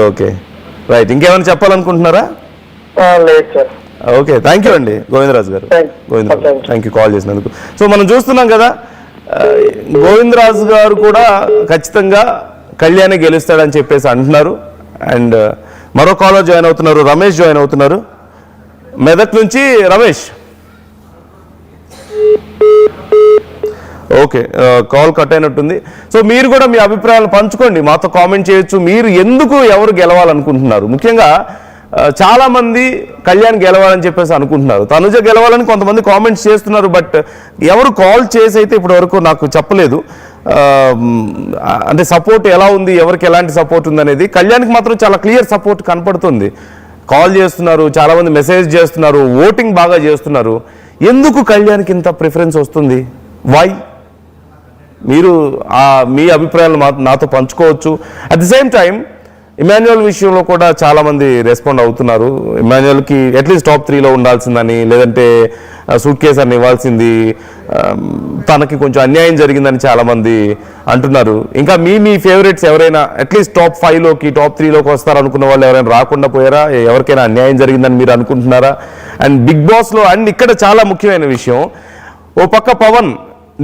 Okay right. ఇంకేమైనా చెప్పాలనుకుంటున్నారా? లేదు సార్. ఓకే, థ్యాంక్ యూ అండి గోవిందరాజు గారు. థ్యాంక్ యూ కాల్ చేసినందుకు. సో మనం చూస్తున్నాం కదా, గోవిందరాజు గారు కూడా ఖచ్చితంగా కళ్యాణ్ గెలుస్తాడని చెప్పేసి అంటున్నారు. అండ్ మరో కాలర్ జాయిన్ అవుతున్నారు, రమేష్ జాయిన్ అవుతున్నారు మెదక్ నుంచి. రమేష్, ఓకే, కాల్ కట్ అయినట్టుంది. సో మీరు కూడా మీ అభిప్రాయాలు పంచుకోండి, మాతో కామెంట్ చేయొచ్చు. మీరు ఎవరు గెలవాలనుకుంటున్నారు? ముఖ్యంగా చాలా మంది కళ్యాణ్ గెలవాలని చెప్పేసి అనుకుంటున్నారు, తనుజ గెలవాలని కొంతమంది కామెంట్స్ చేస్తున్నారు. బట్ ఎవరు కాల్ చేసి అయితే ఇప్పటి వరకు నాకు చెప్పలేదు అంటే సపోర్ట్ ఎలా ఉంది, ఎవరికి ఎలాంటి సపోర్ట్ ఉంది అనేది. కళ్యాణ్కి మాత్రం చాలా క్లియర్ సపోర్ట్ కనపడుతుంది. కాల్ చేస్తున్నారు, చాలా మంది మెసేజ్ చేస్తున్నారు, ఓటింగ్ బాగా చేస్తున్నారు. ఎందుకు కళ్యాణ్కి ఇంత ప్రిఫరెన్స్ వస్తుంది? వై? మీరు మీ అభిప్రాయాలు నాతో పంచుకోవచ్చు. At the same time Emmanuel విషయంలో కూడా చాలా మంది రెస్పాండ్ అవుతున్నారు. ఇమాన్యుయల్కి అట్లీస్ట్ టాప్ 3లో ఉండాల్సిందని, లేదంటే సూట్ కేసు అని ఇవ్వాల్సింది, తనకి కొంచెం అన్యాయం జరిగిందని చాలా మంది అంటున్నారు. ఇంకా మీ ఫేవరెట్స్ ఎవరైనా అట్లీస్ట్ టాప్ 5లోకి టాప్ 3లోకి వస్తారనుకున్న వాళ్ళు ఎవరైనా రాకుండా పోయారా? ఎవరికైనా అన్యాయం జరిగిందని మీరు అనుకుంటున్నారా? అండ్ బిగ్ బాస్లో అండ్ ఇక్కడ చాలా ముఖ్యమైన విషయం, ఓ పక్క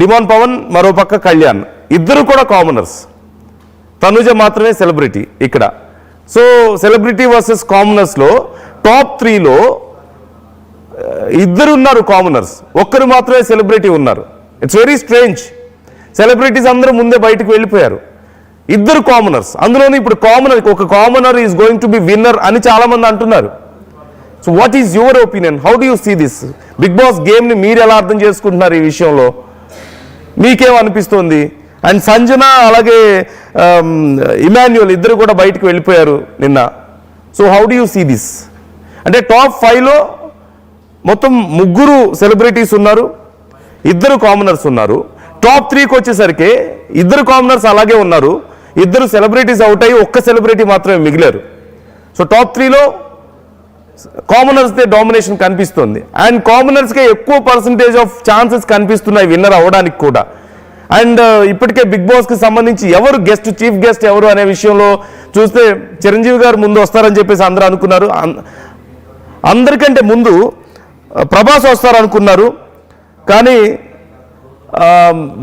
డిమాన్ పవన్, మరో పక్క కళ్యాణ్, ఇద్దరు కూడా కామనర్స్. తనుజ మాత్రమే సెలబ్రిటీ ఇక్కడ. సో సెలబ్రిటీ వర్సెస్ కామనర్స్లో టాప్ 3లో ఇద్దరు ఉన్నారు కామనర్స్, ఒక్కరు మాత్రమే సెలబ్రిటీ ఉన్నారు. It's very strange. సెలబ్రిటీస్ అందరూ ముందే బయటకు వెళ్ళిపోయారు, ఇద్దరు కామనర్స్. అందులోని ఇప్పుడు ఒక commoner is going to be winner అని చాలా మంది అంటున్నారు. So what is your opinion? How do you see this Bigg Boss గేమ్ని మీరు ఎలా అర్థం చేసుకుంటున్నారు? ఈ విషయంలో మీకేమనిపిస్తుంది? అండ్ సంజన అలాగే ఇమాన్యుయల్ ఇద్దరు కూడా బయటకు వెళ్ళిపోయారు నిన్న. So how do you see this? అంటే టాప్ 5లో మొత్తం 3 సెలబ్రిటీస్ ఉన్నారు, ఇద్దరు కామనర్స్ ఉన్నారు. టాప్ 3కి వచ్చేసరికి ఇద్దరు కామనర్స్ అలాగే ఉన్నారు, ఇద్దరు సెలబ్రిటీస్ అవుట్ అయ్యి ఒక్క సెలబ్రిటీ మాత్రమే మిగిలారు. సో టాప్ 3లో కామనర్స్దే డామినేషన్ కనిపిస్తుంది. అండ్ కామనర్స్కే ఎక్కువ పర్సంటేజ్ ఆఫ్ ఛాన్సెస్ కనిపిస్తున్నాయి విన్నర్ అవ్వడానికి కూడా. అండ్ ఇప్పటికే బిగ్ బాస్ కి సంబంధించి ఎవరు గెస్ట్, చీఫ్ గెస్ట్ ఎవరు అనే విషయంలో చూస్తే చిరంజీవి గారు ముందు వస్తారని చెప్పేసి అందరూ అనుకున్నారు. అందరికంటే ముందు ప్రభాస్ వస్తారనుకున్నారు, కానీ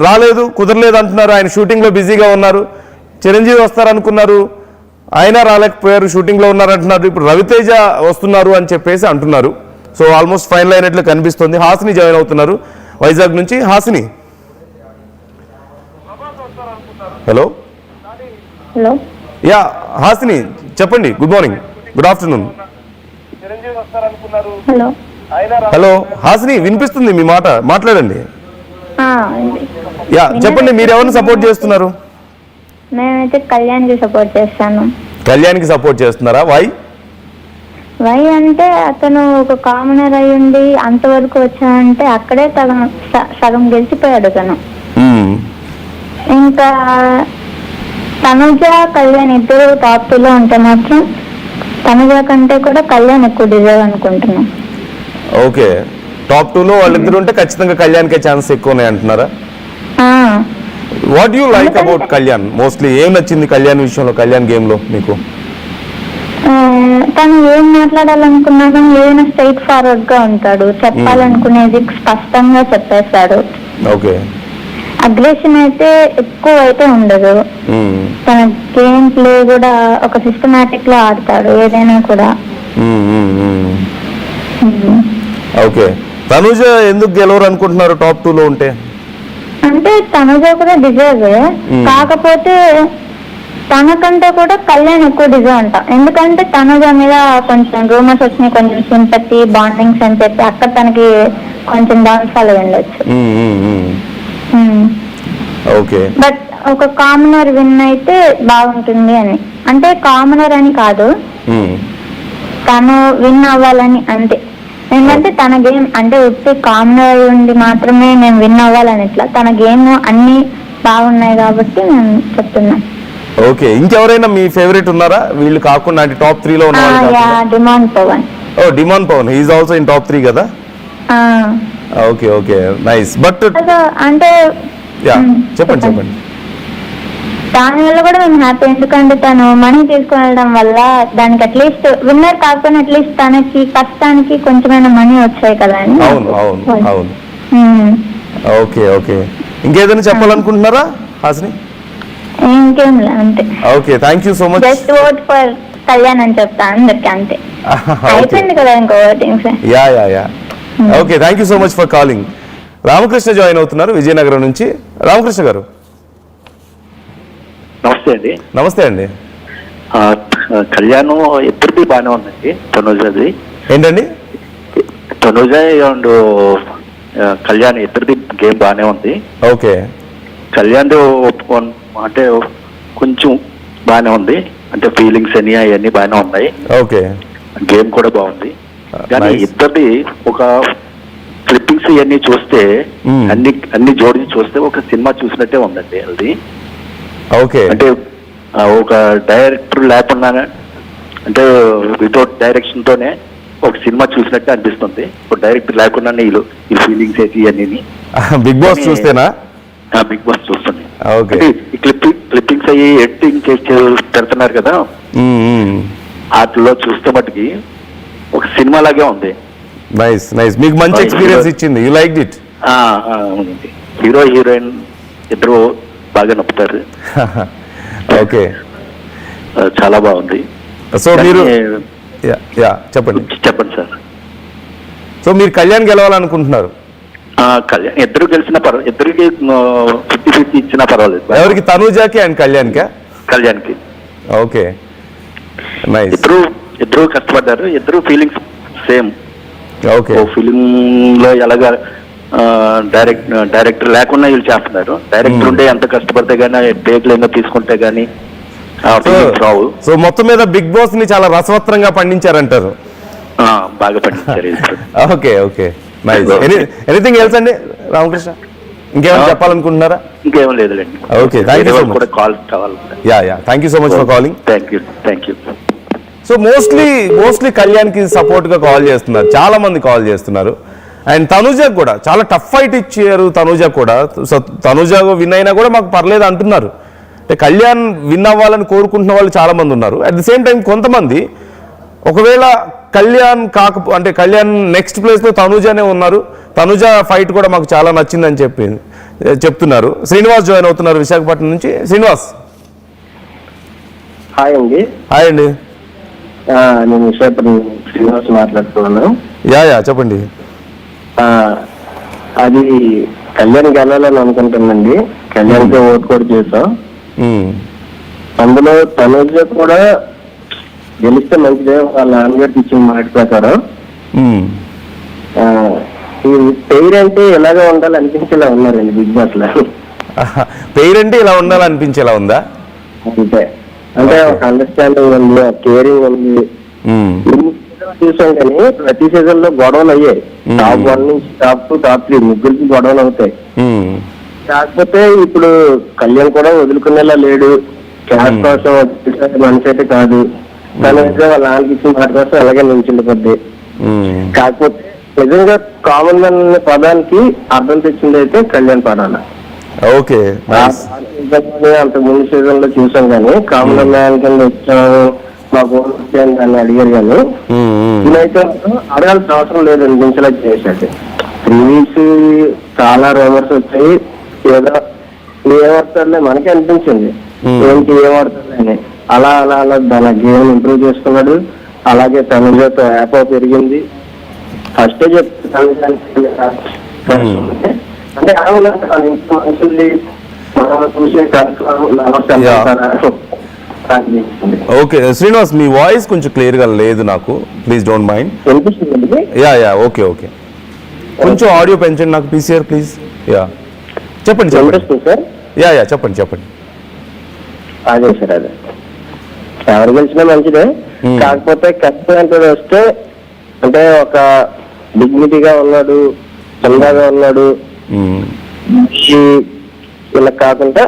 రాలేదు, కుదరలేదు అంటున్నారు. ఆయన షూటింగ్లో బిజీగా ఉన్నారు. చిరంజీవి వస్తారనుకున్నారు, ఆయన రాలేకపోయారు, షూటింగ్లో ఉన్నారంటున్నారు. ఇప్పుడు రవితేజ వస్తున్నారు అని చెప్పేసి అంటున్నారు. సో ఆల్మోస్ట్ ఫైనల్ అయినట్లు కనిపిస్తుంది. హాసిని జాయిన్ అవుతున్నారు వైజాగ్ నుంచి. Hasini, hello. Hello, yeah Hasini చెప్పండి. Good morning, good afternoon. Hello. Hello Hasini, వినిపిస్తుంది మీ మాట, మాట్లాడండి. ఉంది. యా చెప్పండి, మీరు ఎవరిని సపోర్ట్ చేస్తున్నారు? నేనైతే కళ్యాణ్కి సపోర్ట్ చేస్తాను. కళ్యాణ్కి సపోర్ట్ చేస్తున్నారా? వై అంటే అతను ఒక కామనర్ అయి ఉండి అంతవరకు వచ్చానంటే అక్కడే సగం గెలిచిపోయాడు అతను. ఇంకా తనుజ, కళ్యాణ్ ఇద్దరు టాప్ 2 లో ఉంటే మాత్రం తనుజ కంటే కూడా కళ్యాణ్ ఎక్కువ డిజర్వ్ అనుకుంటున్నాను. ఓకే, టాప్ 2 లో వాళ్ళిద్దరు ఉంటే ఖచ్చితంగా కళ్యాణ్కే ఛాన్స్ ఎక్కువ ఉన్నాయి అంటున్నారా? What you like about Kalyan? Mostly ఏం నచ్చింది కళ్యాణ్ విషయంలో, కళ్యాణ్ గేమ్ లో మీకు? తను ఏం మాట్లాడాలనుకున్నా కానీ ఏదైనా స్ట్రైట్ ఫార్వర్డ్ గా ఉంటాడు. చెప్పాలనుకునేది స్పష్టంగా చెప్పేస్తాడు. ఓకే, అగ్రెషన్ అయితే ఎక్కువ అయితే ఉండదు. తన గేమ్ ప్లే కూడా ఒక సిస్టమాటిక్ లో ఆడతాడు ఏదైనా కూడా. ఓకే, తనుజ ఎందుకు గెలవరు అనుకుంటున్నారు టాప్ 2 లో ఉంటే? అంటే తనుజ కూడా డిజర్వ్, కాకపోతే తనకంటే కూడా కళ్యాణ్ ఎక్కువ డిజర్వ్ అంట. ఎందుకంటే తనుజ మీద కొంచెం రూమర్స్ వచ్చినాయి, కొంచెం సింపతి, బాండింగ్స్ అని చెప్పి అక్కడ తనకి కొంచెం డౌన్ ఫాల్ ఉండొచ్చు. ఓకే, బట్ ఒక కామనర్ విన్ అయితే బాగుంటుంది అని. అంటే కామనర్ అని కాదు, తను విన్ అవ్వాలని. అంతే. ఏంటంటే తన గేమ్ అంటే వచ్చి కామనర్ ఉండి మాత్రమే నేను విన్ అవ్వాలని ఇట్లా, తన గేమ్ అన్ని బాగున్నాయి కాబట్టి నేను చెప్తున్నా. ఓకే, ఇంకెవరైనా మీ ఫేవరెట్ ఉన్నారా వీళ్ళు కాకుండా? అంటే టాప్ 3 లో ఉన్నారు. Demon Pavan. Oh, Demon Pavan, he is also in top 3 కదా? Okay okay, nice. బట్ అంటే చెప్పండి. దాని వల్ల కూడా మేము హ్యాపీ. ఎందుకంటే తను మనీ తీసుకుని వెళ్ళడం వల్ల దానికి అట్లీస్ట్ విన్నర్ కాకపోయినా అట్లీస్ట్ తనకి కష్టానికి కొంచెమైనా మనీ వచ్చాయి కదా అని. అవును. ఓకే ఓకే, ఇంకేదైనా చెప్పాలనుకుంటున్నారా హాసిని? ఇంకేం లే, అంతే. Okay, thank you so much. Just vote for Kalyan అని చెప్తా అందరికి, అంతే. అయిపోయింది కదా ఇంకో votings. Yeah okay, thank you so much for calling. Ramakrishna join అవుతున్నారు విజయనగరం నుంచి. రామకృష్ణ గారు నమస్తే అండి. నమస్తే అండి. కళ్యాణ్ ఇద్దరిది బాగానే ఉందండి. తనుజది ఏంటండి? తనుజ అండ్ కళ్యాణ్ ఇద్దరిది గేమ్ బాగానే ఉంది. ఓకే, కళ్యాణ్ అంటే కొంచెం బాగానే ఉంది, అంటే ఫీలింగ్స్ అని అవన్నీ బాగానే ఉన్నాయి. ఓకే, గేమ్ కూడా బాగుంది. కానీ ఇద్దరిది ఒక క్లిప్పింగ్స్ ఇవన్నీ చూస్తే అన్ని జోడించి చూస్తే ఒక సినిమా చూసినట్టే ఉందండి అది. ఓకే, అంటే ఒక డైరెక్టర్ లేకుండానే, అంటే వితౌట్ డైరెక్షన్ తోనే ఒక సినిమా చూసినట్టే అనిపిస్తుంది. ఒక డైరెక్టర్ లేకుండానే ఈ ఫీలింగ్స్ అయితే అన్ని. బిగ్ బాస్ చూస్తేనా? బిగ్ బాస్ చూస్తుంది. ఓకే, ఈ క్లిప్పింగ్స్ అయ్యి ఎడిటింగ్ చేసి పెడుతున్నారు కదా, వాటిలో చూస్తే మటుకి ఒక సినిమా లాగే ఉంది. నైస్. మీకు మంచి ఎక్స్పీరియన్స్ ఇచ్చింది, యు లైక్డ్ ఇట్? అవునండి. హీరో హీరోయిన్ ఇద్దరు బాగా నప్పుతారు. ఓకే, చాలా బాగుంది. సో మీరు చెప్పండి సార్. సో మీరు కళ్యాణ్ గెలవాలనుకుంటున్నారు? కళ్యాణ్ ఇద్దరు గెలిచిన ఇద్దరికి 50-50 ఇచ్చినా పర్వాలేదు. ఎవరికి? తనూజాకి అండ్ కళ్యాణ్కి. Okay, nice. ఇద్దరు కష్టపడ్డారు, ఇద్దరు ఫీలింగ్స్ సేమ్. ఓకే, ఫిలిం లో ఎలాగా డైరెక్టర్ లేకుండా వీళ్ళు చేస్తున్నారు. డైరెక్టర్ ఉంటే ఎంత కష్టపడితే గానీ టేక్లు ఎన్నో తీసుకుంటే గానీ రావు. సో మొత్తం మీద బిగ్ బాస్ ని చాలా రసవత్రంగా పండించారంటారు. బాగా పండించారు. Okay, nice. ఎనీథింగ్ ఎల్స్ అండి రామకృష్ణ? ఇంకేమైనా చెప్పాలనుకుంటున్నారా? ఇంకేం లేదులేండి. Okay, thank you so much. Call కావాలి. Thank you so much for calling. Thank you. So mostly కళ్యాణ్కి సపోర్ట్గా కాల్ చేస్తున్నారు, చాలా మంది కాల్ చేస్తున్నారు. అండ్ తనుజకు కూడా చాలా టఫ్ ఫైట్ ఇచ్చారు. తనుజ కూడా, సో తనుజ విన్ అయినా కూడా మాకు పర్లేదు అంటున్నారు. అంటే కళ్యాణ్ విన్ అవ్వాలని కోరుకుంటున్న వాళ్ళు చాలా మంది ఉన్నారు. అట్ ది సేమ్ టైం కొంతమంది ఒకవేళ కళ్యాణ్ అంటే కళ్యాణ్ నెక్స్ట్ ప్లేస్లో తనుజనే ఉన్నారు, తనుజ ఫైట్ కూడా మాకు చాలా నచ్చిందని చెప్తున్నారు. శ్రీనివాస్ జాయిన్ అవుతున్నారు విశాఖపట్నం నుంచి. శ్రీనివాస్ హాయ్ అండి. హాయ్ అండి. నేను విశాఖపట్నం శ్రీనివాస్ మాట్లాడుతున్నాను. యా చెప్పండి. అది కళ్యాణ్ గెలాలని అనుకుంటానండి. కళ్యాణ్కి ఓటు కూడా చేసాం. అందులో తనుజ కూడా గెలిస్తే మంచిదే వాళ్ళ నాన్నగారికి ఇచ్చిన మాట ప్రకారం. ఈ పేరు అంటే ఇలాగే ఉండాలి అనిపించేలా ఉన్నారండి బిగ్ బాస్ లో. పేరు అంటే ఇలా ఉండాలనిపించేలా ఉందా? అంతే, అంటే ఒక అండర్స్టాండింగ్ ఉంది, కేరింగ్ ఉంది. చూసాం కానీ ప్రతి సీజన్ లో గొడవలు అయ్యాయి. టాప్ 1 నుంచి టాప్ 2 టాప్ 3 ముగ్గురికి గొడవలు అవుతాయి. కాకపోతే ఇప్పుడు కళ్యాణ్ కూడా వదులుకునేలా లేడు. క్యాష్ కోసం మనిషి అయితే కాదు. తను వాళ్ళ నాన్నకి ఇచ్చిన మాట కోసం అలాగే నిలిచిండిపోద్ది. కాకపోతే నిజంగా కామన్ మ్యాన్ అనే పదానికి అర్థం తెచ్చింది అయితే కళ్యాణ్ పడాల. ఓకే, అంత ముందు సీజన్ లో చూసాం కానీ కామన్ మ్యాన్ కింద వచ్చాము మాకు దాన్ని అడిగారు కానీ ఇదైతే అడగాల్సిన అవసరం లేదు అనిపించేలా చేశాడు. 3 weeks చాలా రూమర్స్ వచ్చాయి. ఏదో ఏమవుతారులే మనకి అనిపించింది, ఏంటి ఏమవుతారులే అని. అలా అలా అలా దాని గేమ్ ఇంప్రూవ్ చేసుకున్నాడు. అలాగే తనుజతో యాప్ పెరిగింది. ఫస్టే చెప్తాను అంటే మనుషుల్ని మనం చూసే ఓకే. శ్రీనివాస్ మీ వాయిస్ కొంచెం క్లియర్ గా లేదు నాకు, ప్లీజ్ డోంట్ మైండ్. వినిపిస్తుంది? Yeah okay. కొంచెం ఆడియో పెంచండి నాకు పీసీఆర్ ప్లీజ్. యా చెప్పండి సార్. యా చెప్పండి. అదే సార్, అదే ఎవరు గెలిచినా మంచిదే. కాకపోతే కష్టం వస్తే అంటే ఒక డిగ్నిటీగా ఉన్నాడు, చందాగా ఉన్నాడు, ఇలా కాకుండా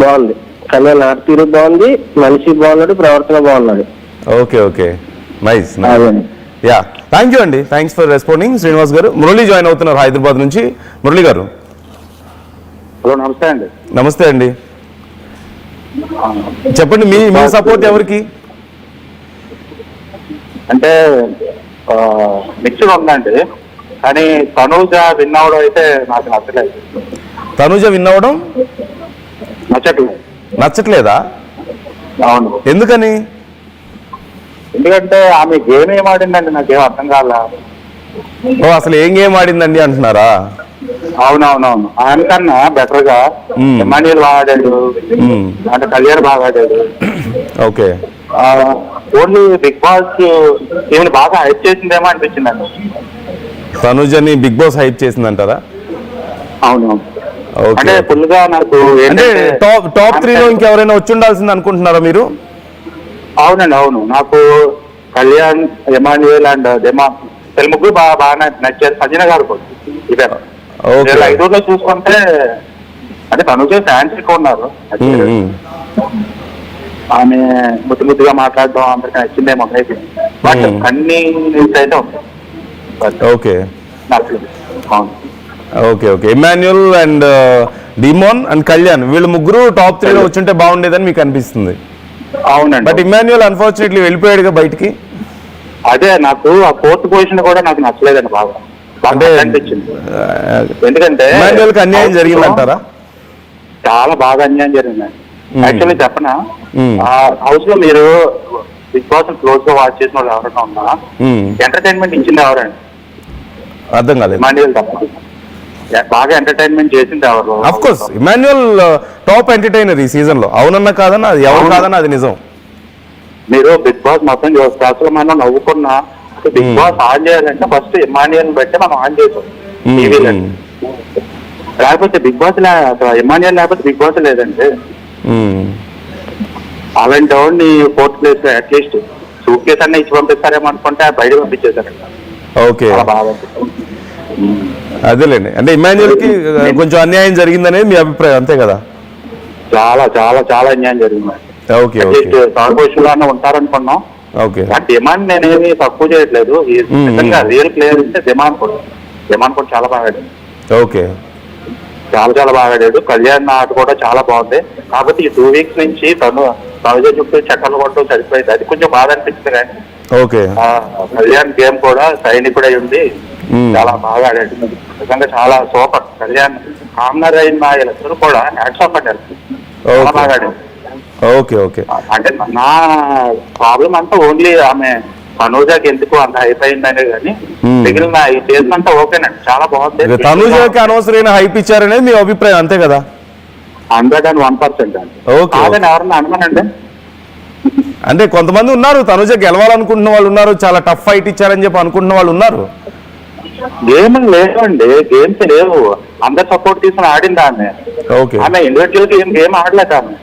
బాగుంది. కానీ నాటు తీరు బాగుంది, మనిషి బాగున్నాడు, ప్రవర్తన బాగున్నాడు. Okay nice. Yeah thank you అండి, థ్యాంక్స్ ఫర్ రెస్పాండింగ్ శ్రీనివాస్ గారు. మురళి జాయిన్ అవుతున్నారు హైదరాబాద్ నుంచి. మురళి గారు. హలో, నమస్తే అండి. నమస్తే అండి, చెప్పండి మీ సపోర్ట్ ఎవరికి? అంటే మిక్స్డ్ ఉందండి, కానీ తనుజ విన్ అవడం అయితే నాకు నచ్చలేదు. తనుజ విన్ అవ్వడం నచ్చట్లేదా? అవును. ఎందుకని? ఎందుకంటే ఆమె గేమ్ ఏం ఆడిందండి నాకేం అర్థం కాల. అసలు ఏం గేమ్ ఆడిందండి అంటున్నారా? అవునవునవును, ఆయన కన్నా బెటర్ గా ఎమ్మాన్యుయల్ బాగా ఆడాడు, అంటే కళ్యాణ్ బాగా ఆడాడు. ఓకే. ఓన్లీ బిగ్ బాస్ ఏమైనా బాగా హైప్ చేసిందేమో అనిపించిందండి. తనుజని బిగ్ బాస్ హైప్ చేసిందంటారా? అవును, అంటే ఫుల్ గా నాకు అంటే టాప్ 3లో ఇంకెవరైనా వచ్చి ఉండాల్సింది అనుకుంటున్నారా మీరు? అవునండి, అవును. నాకు కళ్యాణ్, ఎమాన్యుయల్ అండ్ ముగ్గురు బాగా నచ్చారు. సజన గారు ఇదే 5 చూసుకుంటే అంటే తనుజ ఫ్యాన్స్ ఎక్కువ ఉన్నారు. ఆమె ముద్దుగా మాట్లాడడం అందరికీ నచ్చిందేమో అయితే, బట్ అన్ని న్యూస్ అయితే ఉంటాయి. ఓకే అవును. Okay Emmanuel and Demon and Kalyan వీళ్ళు ముగ్గురు టాప్ 3లో వచ్చుంటే బాగుండేదని మీకు అనిపిస్తుంది? అవునండి. బట్ ఇమాన్యుయల్ అన్ఫార్చునేట్లీ వెళ్ళిపోయాడుగా బయటికి. అదే నాకు ఆ 4th పొజిషన్ కూడా నాకు నచ్చలేదండి బాగా అనిపించింది. ఎందుకంటే ఇమాన్యుయల్కి అన్యాయం జరిగిందంటారా? చాలా బాగా అన్యాయం జరిగిందండి. యాక్చువల్లీ చెప్పనా, హౌస్ లో మీరు బిగ్ బాస్ క్లోజ్ గా వాచ్ చేసిన వాళ్ళు ఎవరైనా ఉన్నా ఎంటర్టైన్మెంట్ ఇచ్చింది ఎవరండి? అర్థం కాలేదు. ఇమాన్యుయల్ తప్ప బాగా ఎంటర్టైన్మెంట్ చేసింది ఎవరు? Of course Emmanuel top entertainer ఈ సీజన్ లో. అవునన్నా కాదన్నా, అది ఎవరు కాదన్నా అది నిజం. మీరు బిగ్ బాస్ మొత్తం చూస్తే అసలు మనం నవ్వుకున్నా బిగ్ బాస్ ఆన్ చేయాలంటే ఫస్ట్ ఇమాన్యుయల్ బట్టి మనం ఆన్ చేసాం టీవీలో. లేకపోతే బిగ్ బాస్ ఇమాన్యుయల్ లేకపోతే బిగ్ బాస్ లేదండి. అలాంటి వాడిని 4th ప్లేస్ లో అట్లీస్ట్ సూట్ కేసు అన్న ఇచ్చి పంపిస్తారేమో అనుకుంటే బయట పంపించేశారంట. ఓకే, అదేలేండి. అంటే ఇమాన్యుయల్ కి కొంచెం అన్యాయం జరిగిందనేది మీ అభిప్రాయం, అంతే కదా? చాలా చాలా చాలా అన్యాయం జరిగింది. ఓకే థర్డ్ పొజిషన్ లో ఉంటారనుకున్నాం. ఓకే, డిమాండ్ నేనేమి తక్కువ చేయట్లేదు. నిజంగా రియల్ ప్లేయర్ అంటే డిమాండ్ కూడా ఇమాన్ కూడా చాలా బాగా ఆడాడు, ఓకే. చాలా బాగా ఆడాడు. కళ్యాణ్ ఆట కూడా చాలా బాగుంది. కాకపోతే ఈ 2 weeks నుంచి తనుజ చుట్టూ చక్కలు కొట్టడం సరిపోయింది, అది కొంచెం బాధ అనిపిస్తుంది. కానీ ఓకే, కళ్యాణ్ గేమ్ కూడా సైనికుడై ఉంది, చాలా బాగా ఆడాడు. నిజంగా చాలా సూపర్. కళ్యాణ్ కామనర్ అయిన వీళ్ళిద్దరు కూడా హ్యాట్స్ ఆఫ్ అంటారు, చాలా బాగా ఆడాడు. Okay okay. అంటే నా ప్రాబ్లం అంతా ఓన్లీ ఆమె తనూజకి ఎందుకు అంత హైప్ అయిందనే కానీ మిగిలిన ఈ సీజన్ అంతా ఓకేనండి, చాలా బాగుంది. తనూజకి అనవసరమైన హైప్ ఇచ్చారనేది మీ అభిప్రాయం అంతే కదా? 101% అండి. ఓకే. కాదని ఎవరన్నా అనుమానండి? అంటే కొంతమంది ఉన్నారు తనుజ గెలవాలనుకుంటున్న వాళ్ళు ఉన్నారు, చాలా టఫ్ ఫైట్ ఇచ్చారని చెప్పి అనుకుంటున్న వాళ్ళు ఉన్నారు. గేమ్ లేవండి, గేమ్స్ లేవు, అందరు సపోర్ట్ తీసుకుని ఆడింది ఆమె. ఓకే. ఆమె ఇండివిజువల్ గేమ్ ఆడలేక ఆమె.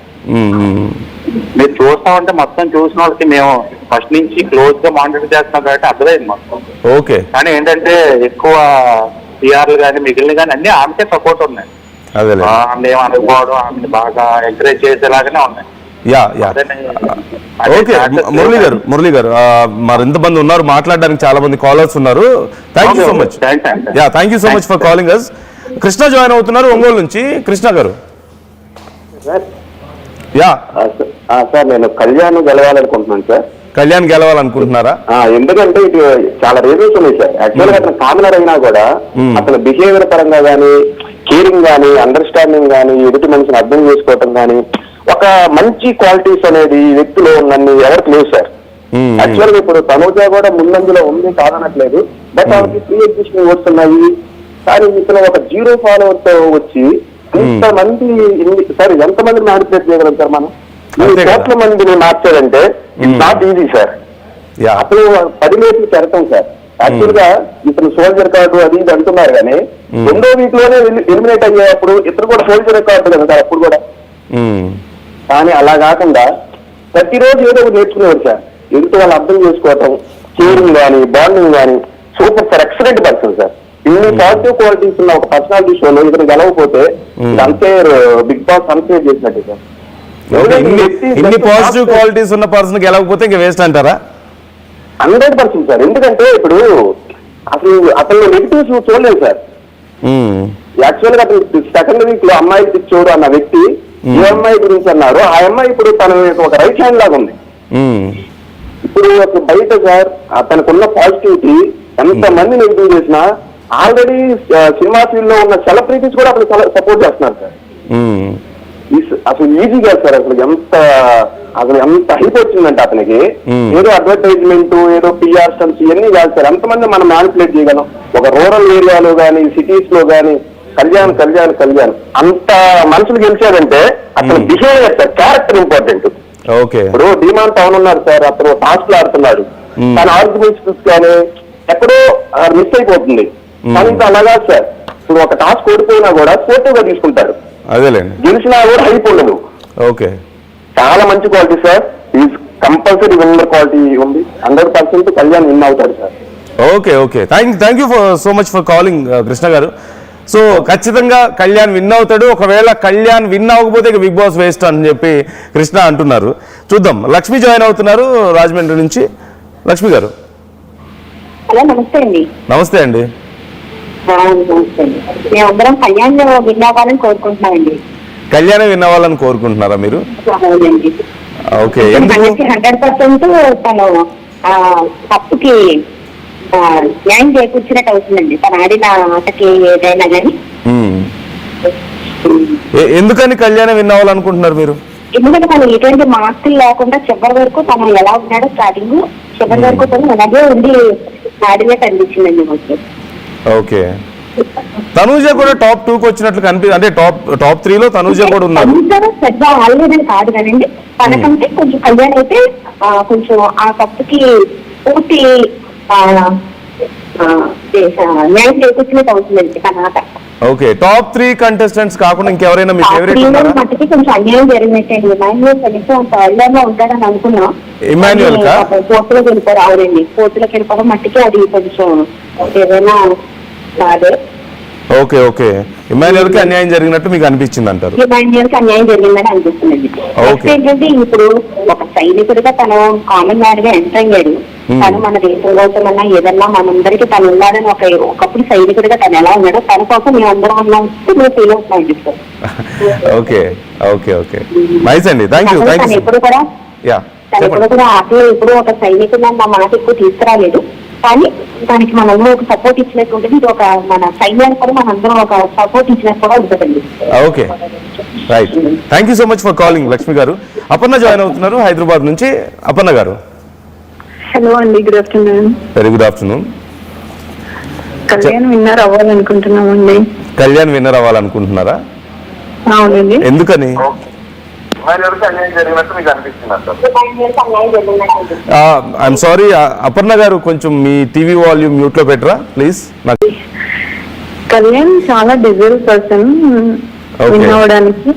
మీరు చూస్తా ఉంటే మొత్తం చూసిన వాళ్ళకి మేము ఫస్ట్ నుంచి క్లోజ్ గా మానిటర్ చేస్తున్నాం కాబట్టి అర్థమైంది మొత్తం. ఓకే. కానీ ఏంటంటే ఎక్కువ పిఆర్లు కానీ మిగిలిన కానీ అన్ని ఆమెకే సపోర్ట్ ఉన్నాయి. అదే ఆమె అనుకోవడం, ఆమెను బాగా ఎంకరేజ్ చేసేలాగానే ఉన్నాయి. Yeah yeah. ఓకే మురళి గారు మరి ఇంతమంది ఉన్నారు మాట్లాడడానికి, చాలా మంది కాలర్స్ ఉన్నారు. Thank you so much. Yeah, thank you so much for calling us. Krishna join అవుతున్నారు ఒంగోలు నుంచి. కృష్ణ గారు. యా సార్, నేను కళ్యాణ్ గెలవాలనుకుంటున్నాను సార్. కళ్యాణ్ గెలవాలనుకుంటున్నారా? ఎందుకంటే ఇది చాలా రీజన్స్ ఉన్నాయి సార్. యాక్చువల్ గా అతను కామనర్ అయినా కూడా అతను బిహేవియర్ పరంగా కానీ, కేరింగ్ కానీ, అండర్స్టాండింగ్ కానీ, ఎదుటి మనిషిని అర్థం చేసుకోవటం కానీ, ఒక మంచి క్వాలిటీస్ అనేది ఈ వ్యక్తిలో నన్ను ఎవరికి లేవు సార్. యాక్చువల్ గా ఇప్పుడు తనూజ కూడా ముందంజలో ఉంది కాదనట్లేదు, బట్ ఆమెకి ప్రీ ఎగ్జిస్టింగ్ వస్తున్నాయి. కానీ ఇతను ఒక 0 ఫాలోవర్ తో వచ్చి ఇంతమంది సార్ ఎంతమంది మ్యానిపులేట్ చేయగలం సార్ మనం? 100 కోట్ల మందిని మార్చారంటే ఇట్స్ నాట్ ఈజీ సార్. అసలు 10 మేట్లు పెడతాం సార్. యాక్చువల్ గా ఇతను సోల్జర్ కార్డు అది ఇది అంటున్నారు కానీ 2వ వీక్ లోనే ఎలిమినేట్ అయ్యేటప్పుడు ఇతను కూడా సోల్జర్ కార్డు కదా సార్ అప్పుడు కూడా. కానీ అలా కాకుండా ప్రతిరోజు ఏదో ఒకటి నేర్చుకునేవారు సార్. ఎదుటి వాళ్ళు అర్థం చేసుకోవటం, కేరింగ్ కానీ, బాండింగ్ కానీ, super sir, excellent person sir. ఇన్ని పాజిటివ్ క్వాలిటీస్ ఉన్న ఒక పర్సనాలిటీ షోలో ఇతను గెలవకపోతే అన్ఫేర్, బిగ్ బాస్ అన్ఫేర్ చేసినట్టు సార్. ఇన్ని పాజిటివ్ క్వాలిటీస్ ఉన్న పర్సన్ గెలవకపోతే ఇంకా వేస్ట్ అంటారా? 100% సార్. ఎందుకంటే ఇప్పుడు అసలు నెగిటివ్స్ చూడలేదు సార్. యాక్చువల్ గా సెకండ్ వీక్ లో అమ్మాయి పిచ్చోడు అన్న వ్యక్తి ఏ అమ్మాయి గురించి అన్నారు, ఆ అమ్మాయి ఇప్పుడు తన ఒక రైట్ హ్యాండ్ లాగా ఉంది. ఇప్పుడు బయట సార్ తనకున్న పాజిటివిటీ ఎంత మంది నెగిటివ్ చేసినా ఆల్రెడీ సినిమా ఫీల్డ్ లో ఉన్న సెలబ్రిటీస్ కూడా అప్పుడు సపోర్ట్ చేస్తున్నారు సార్. అసలు ఈజీ కాదు సార్. అసలు ఎంత హైప్ వచ్చిందంటే అతనికి ఏదో అడ్వర్టైజ్మెంట్, ఏదో పిఆర్ స్టంట్స్ ఇవన్నీ కాదు సార్. ఎంతమంది మనం మ్యానిపులేట్ చేయగలం? ఒక రూరల్ ఏరియాలో కానీ, సిటీస్ లో కానీ కళ్యాణ్ అంత మనుషులు గెలిచారంటే అతను బిహేవియర్ సార్, క్యారెక్టర్ ఇంపార్టెంట్. ఇప్పుడు డిమాండ్ పవన్ ఉన్నారు సార్, అతను టాస్క్ లో ఆడుతున్నాడు, తన ఆర్గ్యుమెంట్స్ కానీ ఎక్కడో మిస్ అయిపోతుంది. కానీ ఇంకా అలాగా సార్, ఇప్పుడు ఒక టాస్క్ ఓడిపోయినా కూడా స్పోర్టివ్ గా తీసుకుంటాడు, గెలిచినా కూడా హైప్ ఉండదు. ఓకే, చాలా మంచి quality sir. Is compulsory winner quality ఉంది. 100% కళ్యాణ్ విన్ అవుతాడు sir. Okay okay, thank you so much for calling Krishna గారు. సో ఖచ్చితంగా కళ్యాణ్ విన్ అవుతాడు. ఒకవేళ కళ్యాణ్ విన్ అవ్వకపోతే ఇక బిగ్ బాస్ వేస్ట్ అని చెప్పి కృష్ణ అంటున్నారు. చూద్దాం. లక్ష్మి జాయిన్ అవుతున్నారు రాజమండ్రి నుంచి. లక్ష్మి గారు. హలో, నమస్తే అండి. నమస్తే అండి. మేమందరం కళ్యాణ్ విన్ అవ్వాలని కోరుకుంటున్నామండి. కళ్యాణ్ విన్ అవ్వాలని కోరుకుంటున్నారా మీరు? ఓకే, 100% తను తప్పుకి న్యాయం చేకూర్చినట్టు అవుతుందండి. తను ఆడిన ఆటకి ఏదైనా కానీ. ఎందుకని కళ్యాణ్ విన్ అవ్వాలనుకుంటున్నారు మీరు? ఎందుకంటే తను ఎటువంటి మార్కులు లేకుండా చివరి వరకు తను ఎలా ఉన్నాడో స్టార్టింగ్ చివరి వరకు తను అలాగే ఉండి ఆడినట్టు అనిపించిందండి మాకు. ఓకే, తనూజ కూడా టాప్ 2కి వచ్చినట్లు కనిపిస్తుంది. అంటే టాప్ 3లో తనూజ కూడా ఉన్నారు. పెద్ద ఆడలేదని కాదు కానండి, తనకంటే కొంచెం కళ్యాణ్ అయితే కొంచెం ఆ కప్పుకి పూర్తి న్యాయం చేకూర్చినట్టు అవుతుందండి తన ఆట. ఓకే, టాప్ 3 కంటెస్టెంట్స్ కాకుండా ఇంకెవరైనా మీ ఫేవరెట్ ఉన్నారా? మట్టికి కొంచెం అన్యాయం జరిగినట్టండి. ఇమాన్యుయల్ కనీసం థర్డ్ లో ఉంటాడని అనుకున్నాం. ఇమాన్యుయల్ ఫోర్త్లోకి వెళ్ళిపోరు. అవునండి, ఫోర్త్లోకి వెళ్ళిపోవడం మట్టికి అది కొంచెం ఏదైనా కాదే. ఓకే ఓకే, ఇమాన్యుయల్ కి అన్యాయం జరిగినట్టు మీకు అనిపించింది అంటారు? ఇమాన్యుయల్ కి అన్యాయం జరిగిందని అనిపిస్తుంది. ఏంటంటే ఇప్పుడు ఒక సైనికుడిగా తను కామన్ మ్యాన్ గా ఎంటర్ అయ్యాడు. తను మన దేశం కోసం అన్నా ఏదన్నా మనందరికీ తను ఉన్నాడని ఒకప్పుడు సైనికుడిగా తను ఎలా ఉన్నాడో తన కోసం మేము అందరం ఉన్నాం మేము ఫీల్ అవుతున్నాం sir. Okay okay okay nice అండి, థ్యాంక్ యూ. తను ఎప్పుడు కూడా తను ఎప్పుడు కూడా ఆటలో ఎప్పుడు ఒక సైనికుడు నా మాట ఎక్కువ తీసుకురాలేదు, కానీ దానికి మనం ఒక సపోర్ట్ ఇచ్చినట్టు ఉంటుంది. ఇది ఒక మన సైన్యానికి కూడా మనందరం ఒక సపోర్ట్ ఇచ్చినట్టు కూడా ఉంటుందండి. Okay right, thank you so much for calling Lakshmi గారు. అపర్ణ జాయిన్ అవుతున్నారు హైదరాబాద్ నుంచి. అపర్ణ గారు. హలో అండి, good afternoon. Very good afternoon. Kalyan winner అవ్వాలనుకుంటున్నామండి. కళ్యాణ్ విన్నర్ అవ్వాలనుకుంటున్నారా? అవునండి. ఎందుకని? ఐఎమ్ సారీ అపర్ణ గారు, కొంచెం మీ టీవీ వాల్యూమ్ మ్యూట్ లో పెట్టరా ప్లీజ్. నాకు కళ్యాణ్ చాలా డిజర్వ్ పర్సన్ విన్ అవ్వడానికి.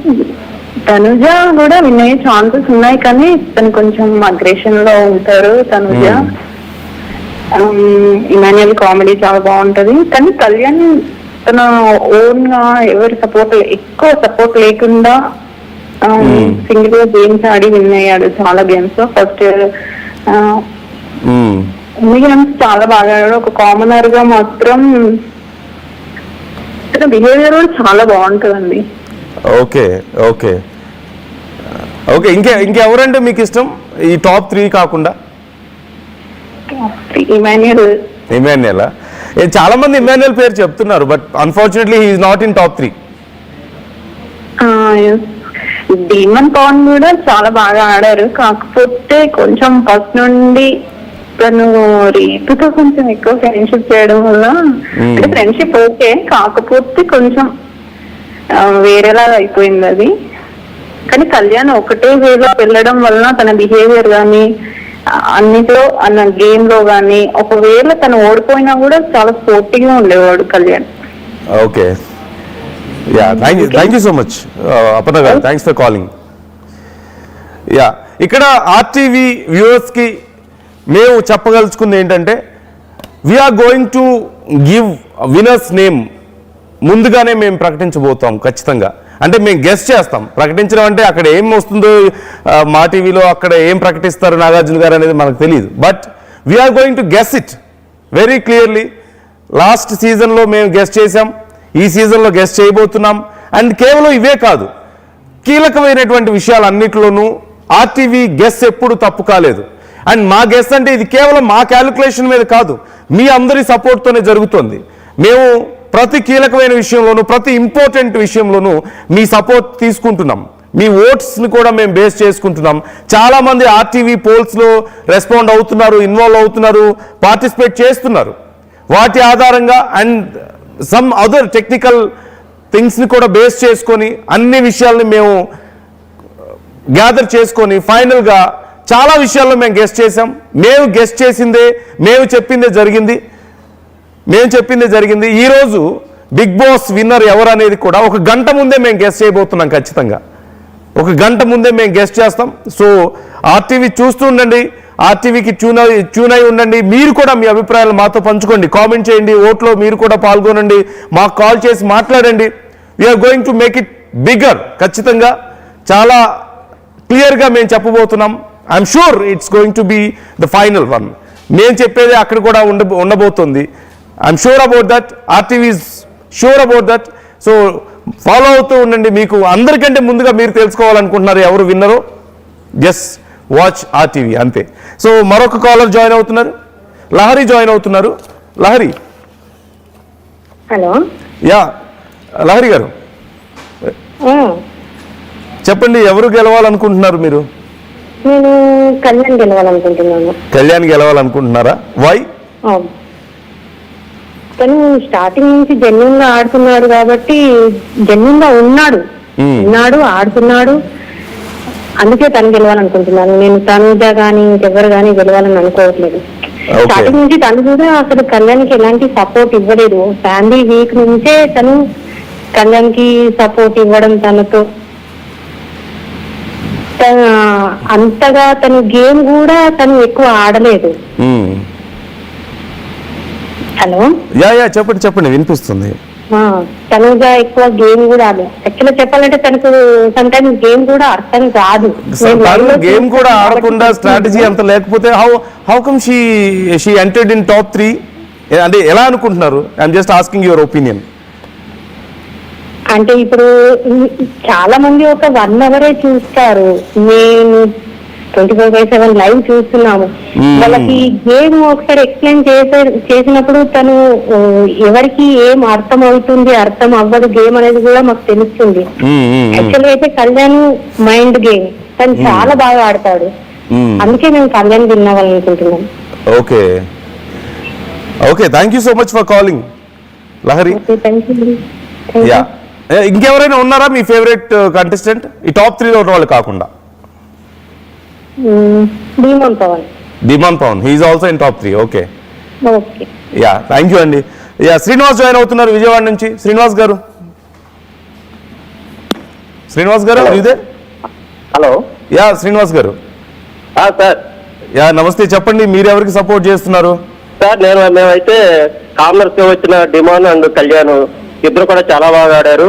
తనుజ కూడా విన్ అయ్యే ఛాన్సెస్ ఉన్నాయి, కానీ తను కొంచెం అగ్రెషన్ లో ఉంటారు. తనుజ ఇమాన్యుయల్ కామెడీ చాలా బాగుంటది, కానీ కళ్యాణ్ తన ఓన్ గా ఎవరి ఎక్కువ సపోర్ట్ లేకుండా సింగిల్ గా గేమ్స్ ఆడి విన్ అయ్యాడు చాలా గేమ్స్ లో. ఫస్ట్ అన్ని గేమ్స్ చాలా బాగా ఆడాడు. ఒక కామనర్ గా మాత్రం తన బిహేవియర్ కూడా చాలా బాగుంటుందండి. ఓకే ఓకే ఓకే ఇంకెవరంటే మీకు ఇష్టం ఈ టాప్ 3 కాకుండా? ఇమాన్యుయల్. చాలా మంది ఇమాన్యుయల్ పేరు చెప్తున్నారు, but unfortunately he is not in top 3. Demon Pavan కూడా చాలా బాగా ఆడారు, కాకపోతే కొంచెం ఫస్ట్ నుండి తను రీతుతో కొంచెం ఎక్కువ ఫ్రెండ్షిప్ చేయడం వల్ల, అంటే ఫ్రెండ్షిప్ ఓకే, కాకపోతే కొంచెం వేరేలాగా అయిపోయింది అది. కానీ కళ్యాణ్ ఒకటే వేలో వెళ్ళడం వల్ల తన బిహేవియర్ గానీ అన్నిట్లో అన్న గేమ్ లో గానీ, ఒకవేళ తను ఓడిపోయినా కూడా చాలా స్పోర్టివ్ గా ఉండేవాడు Kalyan. Okay yeah, thank you so much Aparna గారు, థ్యాంక్స్ ఫర్ కాలింగ్. యా, ఇక్కడ ఆర్టీవీ వ్యూవర్స్ కి మేము చెప్పగలుచుకుంది ఏంటంటే, we are going to give winners name ముందుగానే మేము ప్రకటించబోతాం ఖచ్చితంగా. అంటే మేము గెస్ట్ చేస్తాం. ప్రకటించడం అంటే అక్కడ ఏం వస్తుందో మా టీవీలో అక్కడ ఏం ప్రకటిస్తారు నాగార్జున గారు అనేది మనకు తెలియదు, but we are going to guess it very clearly. Last సీజన్లో మేము గెస్ట్ చేసాం, ఈ సీజన్లో గెస్ట్ చేయబోతున్నాం. అండ్ కేవలం ఇవే కాదు, కీలకమైనటువంటి విషయాలన్నిటిలోనూ ఆర్టీవీ గెస్ ఎప్పుడు తప్పు కాలేదు. అండ్ మా గెస్ అంటే ఇది కేవలం మా క్యాలిక్యులేషన్ మీద కాదు, మీ అందరి సపోర్ట్తోనే జరుగుతుంది. మేము ప్రతి కీలకమైన విషయంలోనూ, ప్రతి ఇంపార్టెంట్ విషయంలోనూ మీ సపోర్ట్ తీసుకుంటున్నాం. మీ ఓట్స్ని కూడా మేము బేస్ చేసుకుంటున్నాం. చాలామంది ఆర్టీవీ పోల్స్లో రెస్పాండ్ అవుతున్నారు, ఇన్వాల్వ్ అవుతున్నారు, పార్టిసిపేట్ చేస్తున్నారు. వాటి ఆధారంగా అండ్ సమ్ అదర్ టెక్నికల్ థింగ్స్ని కూడా బేస్ చేసుకొని అన్ని విషయాల్ని మేము గ్యాదర్ చేసుకొని ఫైనల్గా చాలా విషయాల్లో మేము గెస్ట్ చేసాం. మేము గెస్ట్ చేసిందే, మేము చెప్పిందే జరిగింది. ఈరోజు బిగ్ బాస్ విన్నర్ ఎవరు అనేది కూడా ఒక గంట ముందే మేము గెస్ట్ చేయబోతున్నాం. ఖచ్చితంగా ఒక గంట ముందే మేము గెస్ట్ చేస్తాం. సో ఆర్టీవీ చూస్తూ ఉండండి, ఆర్టీవీకి ట్యూన్ అయి ఉండండి. మీరు కూడా మీ అభిప్రాయాలు మాతో పంచుకోండి, కామెంట్ చేయండి, ఓట్లో మీరు కూడా పాల్గొనండి, మాకు కాల్ చేసి మాట్లాడండి. We're going to make it bigger. ఖచ్చితంగా చాలా క్లియర్గా మేము చెప్పబోతున్నాం. I'm sure it's going to be the final one. మేము చెప్పేది అక్కడ కూడా ఉండబోతుంది. I'm sure about that, RTV is sure about that. So follow అవుతూ ఉండండి. మీకు అందరికంటే ముందుగా మీరు తెలుసుకోవాలనుకుంటున్నారు ఎవరు విన్నరో, జస్ట్ వాచ్ ఆర్టీవీ అంతే. సో మరొక కాలర్ జాయిన్ అవుతున్నారు, లహరి జాయిన్ అవుతున్నారు. లహరి. హలో. యా లహరి గారు చెప్పండి, ఎవరు గెలవాలనుకుంటున్నారు మీరు? నేను కళ్యాణ్ గెలవాలనుకుంటున్నాను. కళ్యాణ్ గెలవాలనుకుంటున్నారా? వై? తను స్టార్టింగ్ నుంచి జెన్యున్ గా ఆడుతున్నాడు కాబట్టి, జెన్యున్ గా ఉన్నాడు, ఆడుతున్నాడు, అందుకే తను గెలవాలనుకుంటున్నాను. నేను తనుజ గానీ ఇంకెవరు గానీ గెలవాలని అనుకోవట్లేదు. స్టార్టింగ్ నుంచి తను కూడా అసలు కళ్యాణ్కి ఎలాంటి సపోర్ట్ ఇవ్వలేదు. ఫ్యామిలీ వీక్ నుంచే తను కళ్యాణ్కి సపోర్ట్ ఇవ్వడం, తనతో అంతగా తను గేమ్ కూడా తను ఎక్కువ ఆడలేదు. హలో. యా చెప్పండి వినిపిస్తుంది. తనుజ ఎక్కువ గేమ్ కూడా ఆడదు. యాక్చువల్గా చెప్పాలంటే తనకు సమ్ టైమ్స్ గేమ్ కూడా అర్థం కాదు. గేమ్ కూడా ఆడకుండా స్ట్రాటజీ అంత లేకపోతే how come she entered in top 3 అంటే ఎలా అనుకుంటున్నారు? I'm just asking your opinion. అంటే ఇప్పుడు చాలా మంది ఒక 1 అవరే చూస్తారు. నేను 24/7 లైవ్ చూస్తున్నాము. వాళ్ళకి గేమ్ ఒకసారి ఎక్స్ప్లెయిన్ చేసినప్పుడు తను ఎవరికి ఏం అర్థం అవుతుంది అర్థం అవ్వదు గేమ్ అనేది కూడా మాకు తెలుస్తుంది. యాక్చువల్గా అయితే కళ్యాణ్ మైండ్ గేమ్ తను చాలా బాగా ఆడతాడు. అందుకే మేము కళ్యాణ్ విన్నావాలనుకుంటున్నాం. Okay okay, thank you so much for calling Lahari. Yeah, ఇంకెవరైనా ఉన్నారా మీ ఫేవరెట్ కంటెస్టెంట్ ఈ టాప్ 3లో ఉన్న వాళ్ళు కాకుండా? Dheeman Pawan, he's also in top 3. Okay yeah, thank you అండి. యా, శ్రీనివాస్ జాయిన్ అవుతున్నారు విజయవాడ నుంచి. శ్రీనివాస్ గారు ఇదే. హలో. యా శ్రీనివాస్ గారు. సార్. యా నమస్తే, చెప్పండి మీరు ఎవరికి సపోర్ట్ చేస్తున్నారు? సార్ మేమైతే కామనర్స్ వచ్చిన డిమాండ్ అండ్ కళ్యాణ్ ఇద్దరు కూడా చాలా బాగా ఆడారు.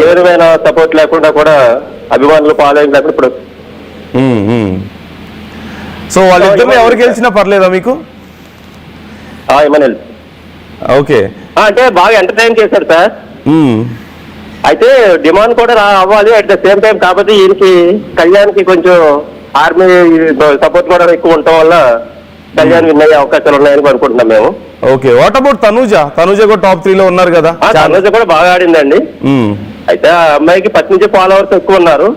ఏ విధమైన సపోర్ట్ లేకుండా కూడా అభిమానులు ఫాలోయింగ్ లేకుండా ఇప్పుడు. సో వాళ్ళిద్దరు ఎవరు గెలిచినా పర్లేదా మీకు? ఇమానుయల్. ఓకే, అంటే బాగా ఎంటర్టైన్ చేశారు సార్. అయితే డిమాండ్ కూడా అవ్వాలి అట్ ద సేమ్ టైం. కాకపోతే ఈయనకి కళ్యాణ్కి కొంచెం ఆర్మీ సపోర్ట్ కూడా ఎక్కువ ఉండటం వల్ల కళ్యాణ్ విన్ అయ్యే అవకాశాలు ఉన్నాయని అనుకుంటున్నాం మేము. ఓకే, వాట్ అబౌట్ తనూజ కూడా టాప్ 3లో ఉన్నారు కదా? తనూజ కూడా బాగా ఆడిందండి. అయితే ఆ అమ్మాయికి 10 నుంచి ఫాలోవర్స్ ఎక్కువ ఉన్నారు.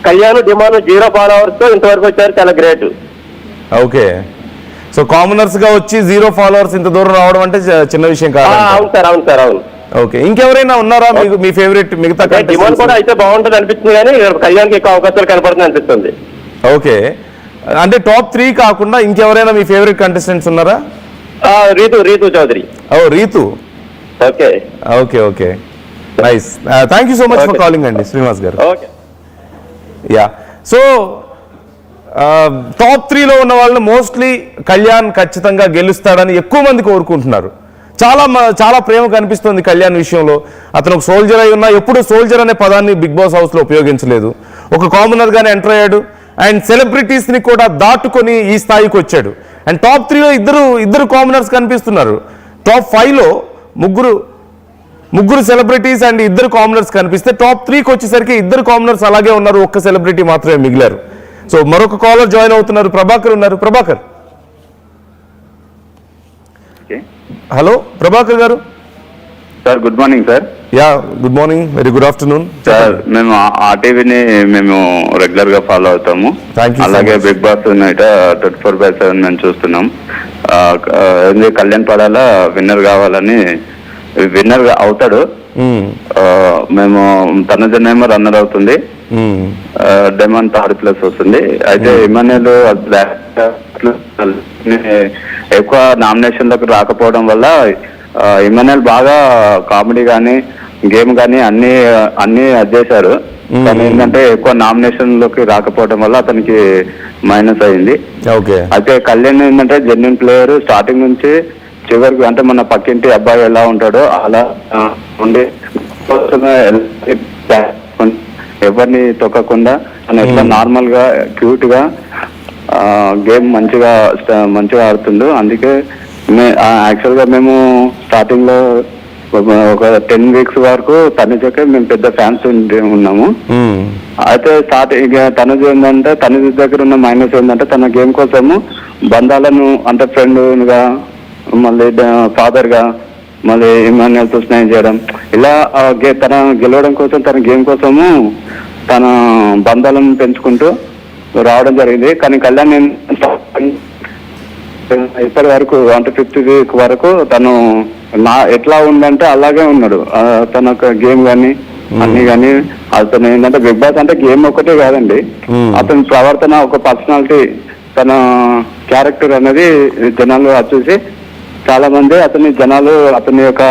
కళ్యాణ్ డిమాండ్ 0 ఫాలోవర్స్ తో ఇంతవరకు వచ్చారు, చాలా గ్రేట్. ఓకే, సో కామనర్స్ గా వచ్చి 0 ఫాలోవర్స్ ఇంత దూరం రావడం అంటే చిన్న విషయం కాదు. అవును సార్, అవును సార్, అవును. ఓకే, ఇంకెవరైనా ఉన్నారా మీకు మీ ఫేవరెట్? మిగతా డిమాండ్ కూడా అయితే బాగుంటుంది అనిపిస్తుంది కానీ కళ్యాణ్కి ఎక్కువ అవకాశాలు కనపడుతుంది అనిపిస్తుంది. ఓకే, అంటే టాప్ 3 కాకుండా ఇంకెవరైనా మీ ఫేవరెట్ కంటెస్టెంట్స్ ఉన్నారా? Rithu Chowdary. Rithu. Okay okay okay, nice. Thank you so much for calling అండి శ్రీనివాస్ గారు. ఓకే. యా, సో టాప్ 3లో ఉన్న వాళ్ళని మోస్ట్లీ కళ్యాణ్ ఖచ్చితంగా గెలుస్తాడని ఎక్కువ మంది కోరుకుంటున్నారు. చాలా ప్రేమ కనిపిస్తుంది కళ్యాణ్ విషయంలో. అతను ఒక సోల్జర్ అయి ఉన్నా ఎప్పుడు సోల్జర్ అనే పదాన్ని బిగ్ బాస్ హౌస్లో ఉపయోగించలేదు. ఒక కామనర్గానే ఎంటర్ అయ్యాడు అండ్ సెలబ్రిటీస్ని కూడా దాటుకొని ఈ స్థాయికి వచ్చాడు. అండ్ టాప్ 3లో ఇద్దరు కామనర్స్ కనిపిస్తున్నారు. టాప్ 5లో ముగ్గురు సెలబ్రిటీస్ అండ్ 2 కామనర్స్ కనిపిస్తే టాప్ 3కి వచ్చేసరికి 2 కామనర్స్ అలాగే ఉన్నారు, ఒక్క సెలబ్రిటీ మాత్రమే మిగిలారు. సో మరొక కాలర్ జాయిన్ అవుతున్నారు, ప్రభాకర్ ఉన్నారు. ప్రభాకర్. హలో ప్రభాకర్ గారు. Sir good morning sir. Yeah good morning, very good afternoon sir. మేము ఆర్టీవీని మేము రెగ్యులర్ గా ఫాలో అవుతాము. అలాగే బిగ్ బాస్ 24/7 మేము చూస్తున్నాం. కళ్యాణ్ పడాల విన్నర్ కావాలని, విన్నర్ అవుతాడు. మేము తనజనేమో రన్నర్ అవుతుంది, డెమాన్ 3+ వస్తుంది. అయితే ఇమానుయల్ ఎక్కువ నామినేషన్లకు రాకపోవడం వల్ల ఇమానుయల్ బాగా కామెడీ కానీ గేమ్ కానీ అన్ని చేశారు. కానీ ఏంటంటే ఎక్కువ నామినేషన్లోకి రాకపోవడం వల్ల అతనికి మైనస్ అయింది. అయితే కళ్యాణ్ ఏంటంటే జెన్యున్ ప్లేయర్, స్టార్టింగ్ నుంచి చివరికి అంటే మన పక్కింటి అబ్బాయి ఎలా ఉంటాడో అలా ఉండి ఎవరిని తొక్కకుండా తను ఎట్లా నార్మల్ గా క్యూట్ గా గేమ్ మంచిగా ఆడుతుండు. అందుకే యాక్చువల్ గా మేము స్టార్టింగ్ లో ఒక 10 వీక్స్ వరకు తనుజకే మేము పెద్ద ఫ్యాన్స్ ఉన్నాము. అయితే తనుజ ఏంటంటే తనుజ దగ్గర ఉన్న మైనస్ ఏంటంటే తన గేమ్ కోసము బంధాలను అంటే ఫ్రెండ్ గా, మళ్ళీ ఫాదర్ గా, మళ్ళీ ఇమానుయల్తో స్నేహం చేయడం, ఇలా తన గెలవడం కోసం తన గేమ్ కోసము తన బంధాలను పెంచుకుంటూ రావడం జరిగింది. కానీ కళ్యాణ్ ఇప్పటి వరకు అంటే 5th వీక్ వరకు తను ఎట్లా ఉందంటే అలాగే ఉన్నాడు. తన గేమ్ కానీ అన్ని కానీ అతను ఏంటంటే బిగ్ బాస్ అంటే గేమ్ ఒకటే కాదండి, అతని ప్రవర్తన, ఒక పర్సనాలిటీ, తన క్యారెక్టర్ అనేది జనాలు చూసి చాలా మంది అతని యొక్క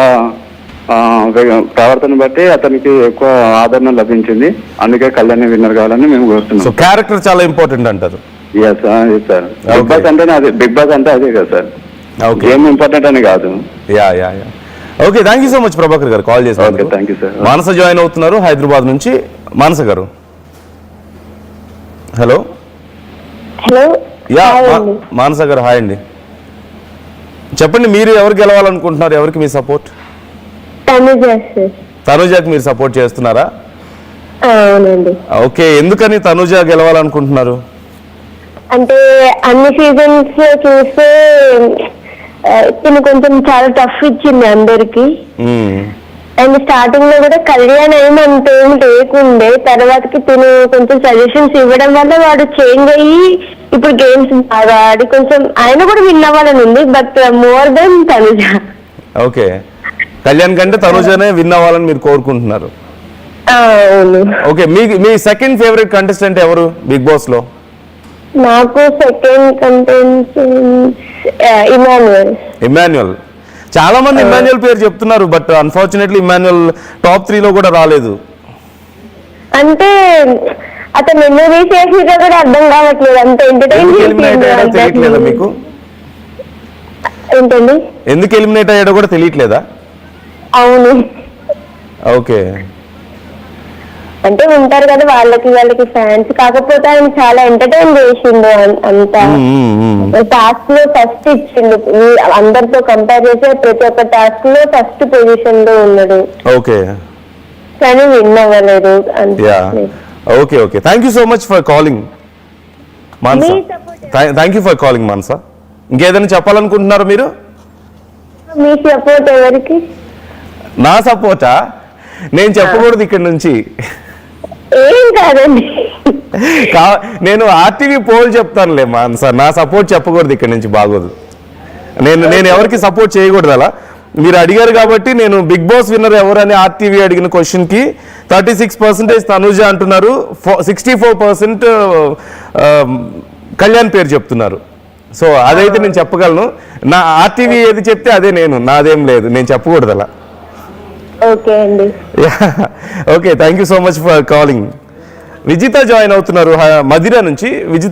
ప్రవర్తన బట్టి అతనికి ఎక్కువ ఆదరణ లభించింది. అందుకే కళ్యాణ్ విన్నర్ కావాలని మేము కోరుతున్నాం. సో క్యారెక్టర్ చాలా ఇంపార్టెంట్ అంటారు. సార్ బిగ్ బాస్ అంటే అదే కదా సార్, గేమ్ ఇంపార్టెంట్ అని కాదు. Yeah okay, thank you so much Prabhakar గారు కాల్ ఓకే, చేసినందుకు. Thank you sir. Manasa join అవుతున్నారు హైదరాబాద్ నుంచి. మానస గారు, హలో. హలో. యా మానస గారు, హాయ్ అండి. చెప్పండి, మీరు ఎవరు గెలవాలనుకుంటున్నారు? ఎవరికి మీ సపోర్ట్? తనుజాకి మీరు సపోర్ట్ చేస్తున్నారా? అవునండి. ఓకే, ఎందుకని తనుజ గెలవాలనుకుంటున్నారు? అంటే అన్ని సీజన్స్ చూస్తే తిను కొంచెం చాలా టఫ్ ఇచ్చింది అందరికి. అండ్ స్టార్టింగ్ లో కూడా కళ్యాణ్ ఏమంతేం లేకుండే, తర్వాతకి తిను కొంచెం సజెషన్స్ ఇవ్వడం వల్ల వాడు చేంజ్ అయ్యి ఇప్పుడు గేమ్స్ బాగా ఆడి కొంచెం ఆయన కూడా విన్ అవ్వాలని ఉంది, but more than Tanuja. Okay, Kalyan కంటే తనుజనే విన్ అవ్వాలని మీరు కోరుకుంటున్నారు. అవును. ఓకే, మీ సెకండ్ ఫేవరెట్ కంటెస్టెంట్ ఎవరు బిగ్ బాస్ లో? నాకు సెకండ్ కంటెంట్ ఇమాన్యుయల్. చాలా మంది ఇమాన్యుయల్ పేరు చెప్తున్నారు, బట్ అన్ఫార్చునేట్లీ ఇమాన్యుయల్ టాప్ 3 లో కూడా రాలేదు. అంటే అతను ఎన్ని చేసినా కూడా అర్థం కావట్లేదు, అంత తెలియట్లేదా మీకు? ఏంటండి? ఎందుకు ఎలిమినేట్ అయ్యాడో కూడా తెలియట్లేదా? అవును. ఓకే, అంటే ఉంటారు కదా వాళ్ళకి ఫ్యాన్స్, కాకపోతే ఆయన చాలా ఎంటర్టైన్ చేసిండు అంతా. టాస్క్ లో ఫస్ట్ ఇచ్చిండు, అందరితో కంపేర్ చేస్తే ప్రతి ఒక్క టాస్క్ లో ఫస్ట్ పొజిషన్ లో ఉన్నాడు. ఓకే, కానీ విన్ అవ్వలేదు. Okay okay, thank you so much for calling Mansa. Thank you for calling Mansa. ఇంకేదైనా చెప్పాలనుకుంటున్నారా మీరు? మీ సపోర్ట్ ఎవరికి? నా సపోర్టా? నేను చెప్పకూడదు ఇక్కడ నుంచి. ఏం కాదండి, నేను ఆర్టీవీ పోల్ చెప్తానులే మాన్సా, నా సపోర్ట్ చెప్పకూడదు ఇక్కడ నుంచి, బాగోదు. నేను ఎవరికి సపోర్ట్ చేయకూడదు అలా. మీరు అడిగారు కాబట్టి నేను బిగ్ బాస్ విన్నర్ ఎవరని ఆర్టీవీ అడిగిన క్వశ్చన్ కి 36% తనుజ అంటున్నారు, 64% కళ్యాణ్ పేరు చెప్తున్నారు. సో అదైతే నేను చెప్పగలను. నా ఆర్టీవీ ఏది చెప్తే అదే నేను, నాదేం లేదు, నేను చెప్పకూడదు అలా. ఓకే అండి. Okay, thank you so much for calling. Vijitha join అవుతున్నారు మదిరా నుంచి. విజిత